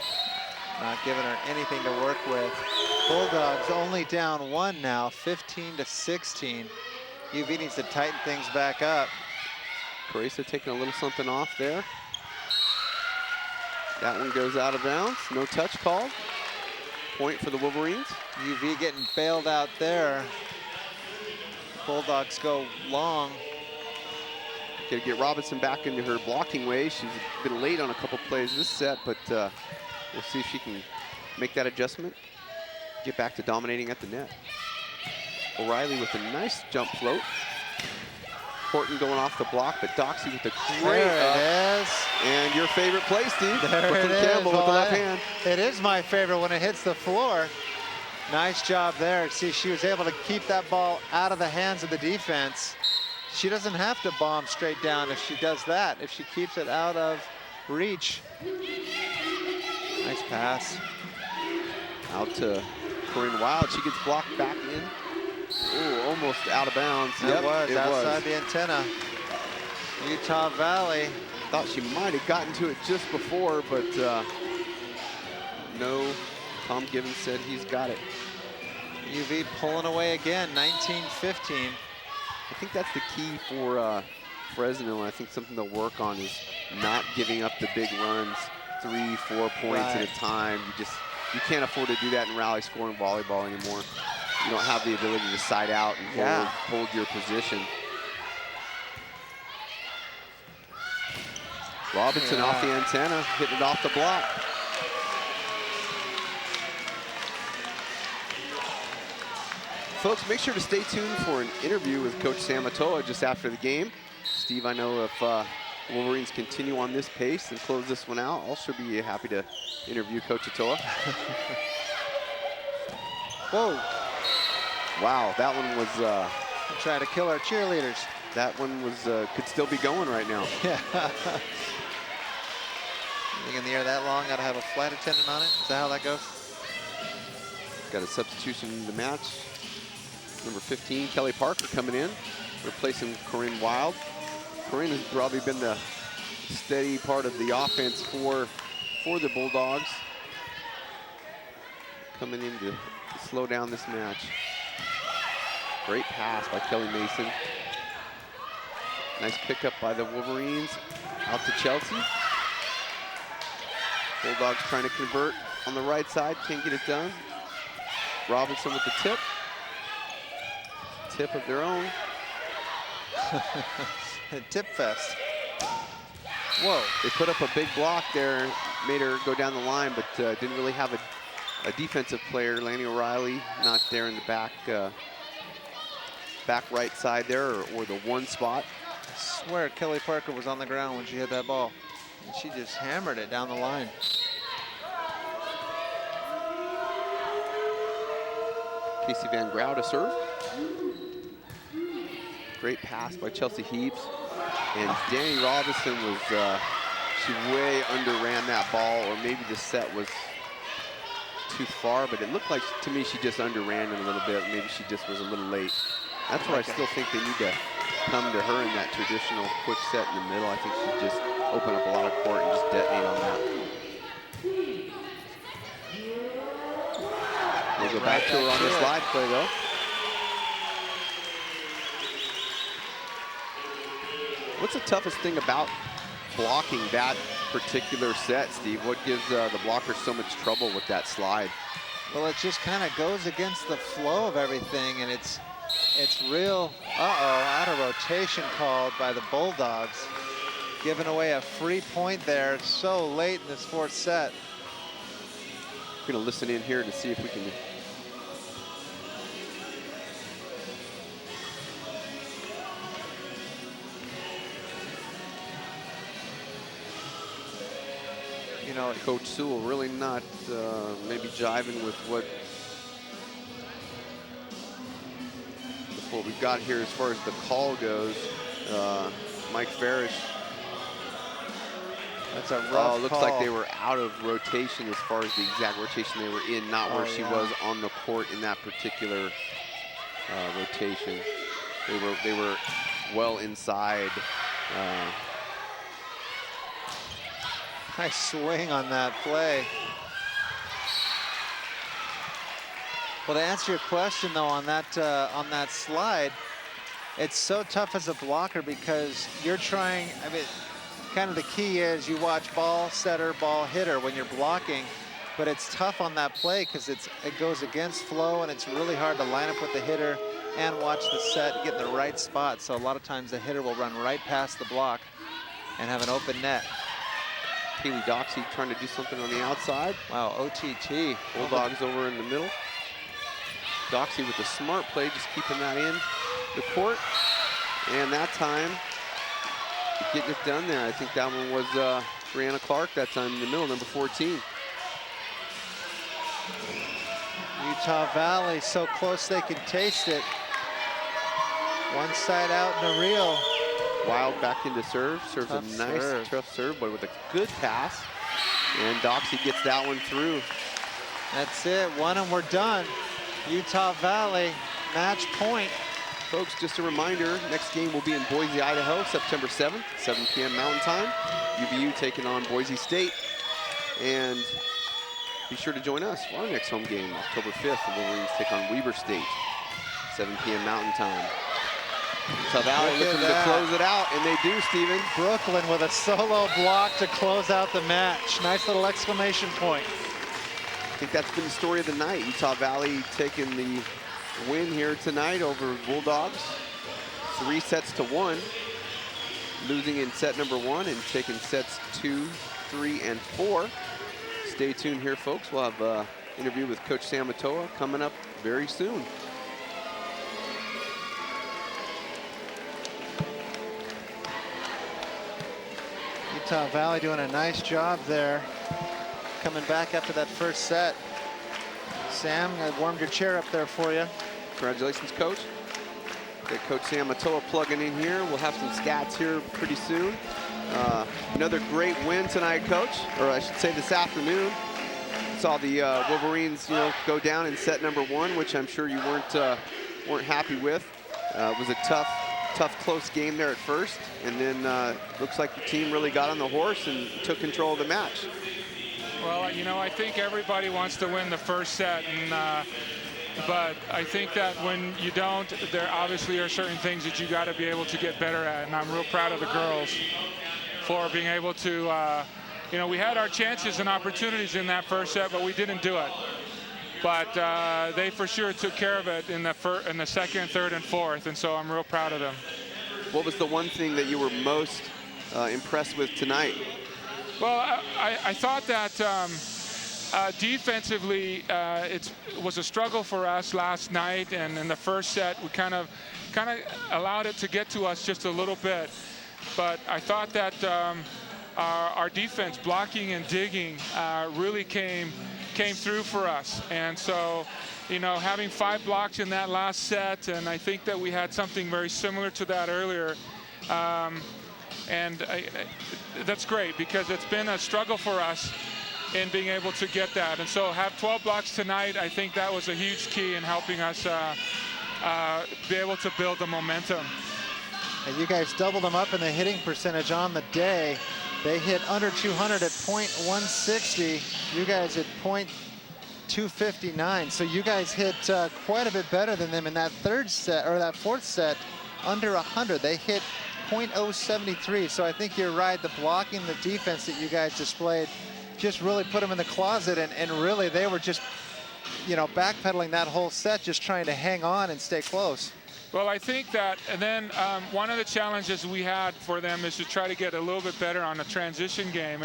Not giving her anything to work with. Bulldogs only down 1 now, 15-16. UV needs to tighten things back up. Carissa taking a little something off there. That one goes out of bounds. No touch called. Point for the Wolverines. UV getting bailed out there. Bulldogs go long. Got to get Robinson back into her blocking ways. She's been late on a couple plays this set, but we'll see if she can make that adjustment. Get back to dominating at the net. O'Reilly with a nice jump float. Horton going off the block, but Doxey with a great there it is. And your favorite play, Steve. There Brookelyn it is. Campbell with the left hand. It is my favorite when it hits the floor. Nice job there. See, she was able to keep that ball out of the hands of the defense. She doesn't have to bomb straight down if she does that, if she keeps it out of reach. Nice pass. Out to Corinne Wild. She gets blocked back in. Ooh, almost out of bounds. It was outside the antenna. Utah Valley. Thought she might have gotten to it just before, but no. Tom Gibbons said he's got it. UV pulling away again, 19-15. I think that's the key for Fresno, and I think something they'll work on is not giving up the big runs, 3, 4 points at a time. You can't afford to do that in rally scoring volleyball anymore. You don't have the ability to side out and hold your position. Robinson off the antenna, hitting it off the block. Folks, make sure to stay tuned for an interview with Coach Sam Atoa just after the game. Steve, I know if Wolverines continue on this pace and close this one out, I'll sure be happy to interview Coach Atoa. Whoa. Wow, that one was... trying to kill our cheerleaders. That one was could still be going right now. Yeah. Being in the air that long, gotta have a flight attendant on it. Is that how that goes? Got a substitution in the match. Number 15, Kelly Parker coming in, replacing Corinne Wild. Corinne has probably been the steady part of the offense for the Bulldogs. Coming in to slow down this match. Great pass by Kelly Mason. Nice pickup by the Wolverines. Out to Chelsey. Bulldogs trying to convert on the right side, can't get it done. Robinson with the tip. Tip of their own. Tip fest. Whoa. They put up a big block there, made her go down the line, but didn't really have a defensive player. Lanny O'Reilly not there in the back right side there, or the one spot. I swear Kelly Parker was on the ground when she hit that ball. And she just hammered it down the line. Casey Van Grau to serve. Great pass by Chelsey Heaps. And Dani Robison was, she way underran that ball, or maybe the set was too far, but it looked like, to me, she just underran it a little bit. Maybe she just was a little late. That's where I still think they need to come to her in that traditional quick set in the middle. I think she just open up a lot of court and just detonate on that. We'll go back to her on this live play, though. What's the toughest thing about blocking that particular set, Steve? What gives the blockers so much trouble with that slide? Well, it just kind of goes against the flow of everything, and it's real, out of rotation called by the Bulldogs. Giving away a free point there so late in this fourth set. We're gonna listen in here to see if we can. You know, Coach Sewell really not maybe jiving with what we've got here as far as the call goes. Mike Farish. That's a rough looks call. like they were out of rotation as far as the exact rotation they were in, not where she was on the court in that particular rotation. They were well inside. Nice swing on that play. Well, to answer your question though, on that slide, it's so tough as a blocker because you're trying, I mean, kind of the key is you watch ball setter, ball hitter when you're blocking, but it's tough on that play because it goes against flow and it's really hard to line up with the hitter and watch the set, get in the right spot. So a lot of times the hitter will run right past the block and have an open net. Kayli Doxey trying to do something on the outside. Wow, OTT. Bulldogs over in the middle. Doxey with a smart play, just keeping that in the court. And that time, getting it done there. I think that one was Brianna Clark that time in the middle, number 14. Utah Valley so close they can taste it. One side out in a reel. Wild back into serve. Serves a nice tough serve, but with a good pass. And Doxey gets that one through. That's it. One and we're done. Utah Valley, match point. Folks, just a reminder, next game will be in Boise, Idaho, September 7th, 7 p.m. Mountain Time. UVU taking on Boise State. And be sure to join us for our next home game, October 5th. The Wolverines take on Weber State, 7 p.m. Mountain Time. Utah Valley looking to close it out, and they do, Steven. Brooklyn with a solo block to close out the match. Nice little exclamation point. I think that's been the story of the night. Utah Valley taking the win here tonight over Bulldogs. 3-1, losing in set number 1 and taking sets 2, 3, and 4. Stay tuned here, folks. We'll have an interview with Coach Sam Atoa coming up very soon. Utah Valley doing a nice job there. Coming back after that first set. Sam, I warmed your chair up there for you. Congratulations, Coach. Got Coach Sam Atoa plugging in here. We'll have some scats here pretty soon. Another great win tonight, Coach, or I should say this afternoon. Saw the Wolverines, go down in set number 1, which I'm sure you weren't happy with. It was a tough, close game there at first, and then looks like the team really got on the horse and took control of the match. Well, I think everybody wants to win the first set, but I think that when you don't, there obviously are certain things that you got to be able to get better at, and I'm real proud of the girls for being able to, we had our chances and opportunities in that first set, but we didn't do it. But they for sure took care of it in the second, third, and fourth, and so I'm real proud of them. What was the one thing that you were most impressed with tonight? Well, I thought that defensively it was a struggle for us last night, and in the first set we kind of allowed it to get to us just a little bit. But I thought that our defense, blocking and digging, really came through for us. And so, having 5 blocks in that last set, and I think that we had something very similar to that earlier. And that's great because it's been a struggle for us in being able to get that. And so have 12 blocks tonight, I think that was a huge key in helping us be able to build the momentum. And you guys doubled them up in the hitting percentage on the day. They hit under 200 at .160. You guys at .259. So you guys hit quite a bit better than them in that third set, or that fourth set, under 100. They hit .073. So I think you're right. The blocking, the defense that you guys displayed just really put them in the closet. And really, they were just, you know, backpedaling that whole set, just trying to hang on and stay close. Well, I think that, and then one of the challenges we had for them is to try to get a little bit better on the transition game.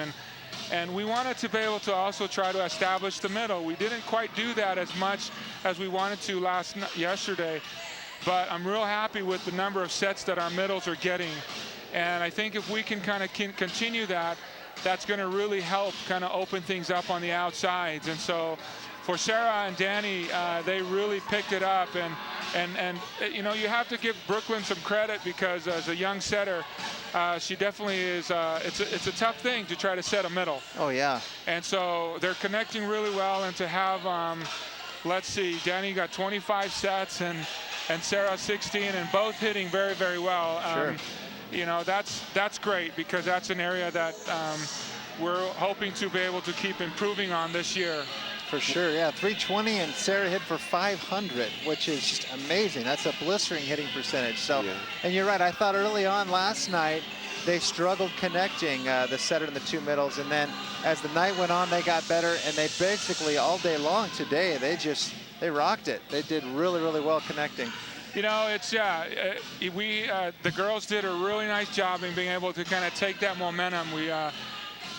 And we wanted to be able to also try to establish the middle. We didn't quite do that as much as we wanted to yesterday, but I'm real happy with the number of sets that our middles are getting. And I think if we can kind of continue that, that's going to really help kind of open things up on the outsides. And so for Sarah and Dani, they really picked it up. And you know, you have to give Brookelyn some credit, because as a young setter, she definitely is, it's a tough thing to try to set a middle. Oh, yeah. And so they're connecting really well, and to have, let's see, Dani got 25 sets and Sarah 16, and both hitting very, very well. Sure. You know, that's great, because that's an area that we're hoping to be able to keep improving on this year. For sure, yeah. 320, and Sarah hit for 500, which is just amazing. That's a blistering hitting percentage. So, yeah. And you're right, I thought early on last night, they struggled connecting the setter and the two middles. And then as the night went on, they got better. And they basically all day long today, they rocked it. They did really, really well connecting. You know, it's, the girls did a really nice job in being able to kind of take that momentum.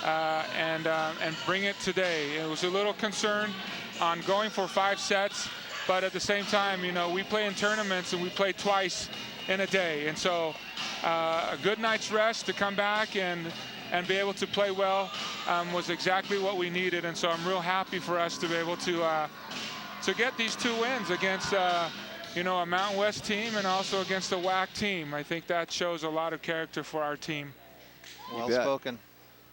And bring it today. It was a little concern on going for 5 sets, but at the same time, you know, we play in tournaments and we play twice in a day. And so a good night's rest to come back and be able to play well was exactly what we needed. And so I'm real happy for us to be able to get these 2 wins against, you know, a Mountain West team and also against a WAC team. I think that shows a lot of character for our team. Well spoken.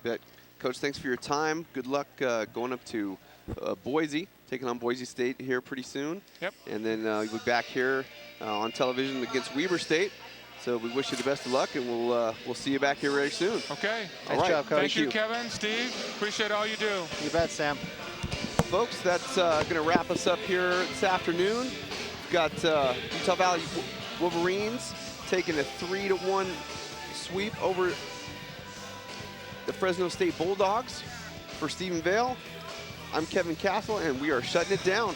Bet. Coach, thanks for your time. Good luck going up to Boise, taking on Boise State here pretty soon. Yep. And then you'll be back here on television against Weber State. So we wish you the best of luck, and we'll see you back here very soon. Okay. Nice job, Coach. Thank you, Kevin, Steve. Appreciate all you do. You bet, Sam. Folks, that's going to wrap us up here this afternoon. We've got Utah Valley Wolverines taking a 3-1 sweep over the Fresno State Bulldogs. For Stephen Vale, I'm Kevin Castle, and we are shutting it down.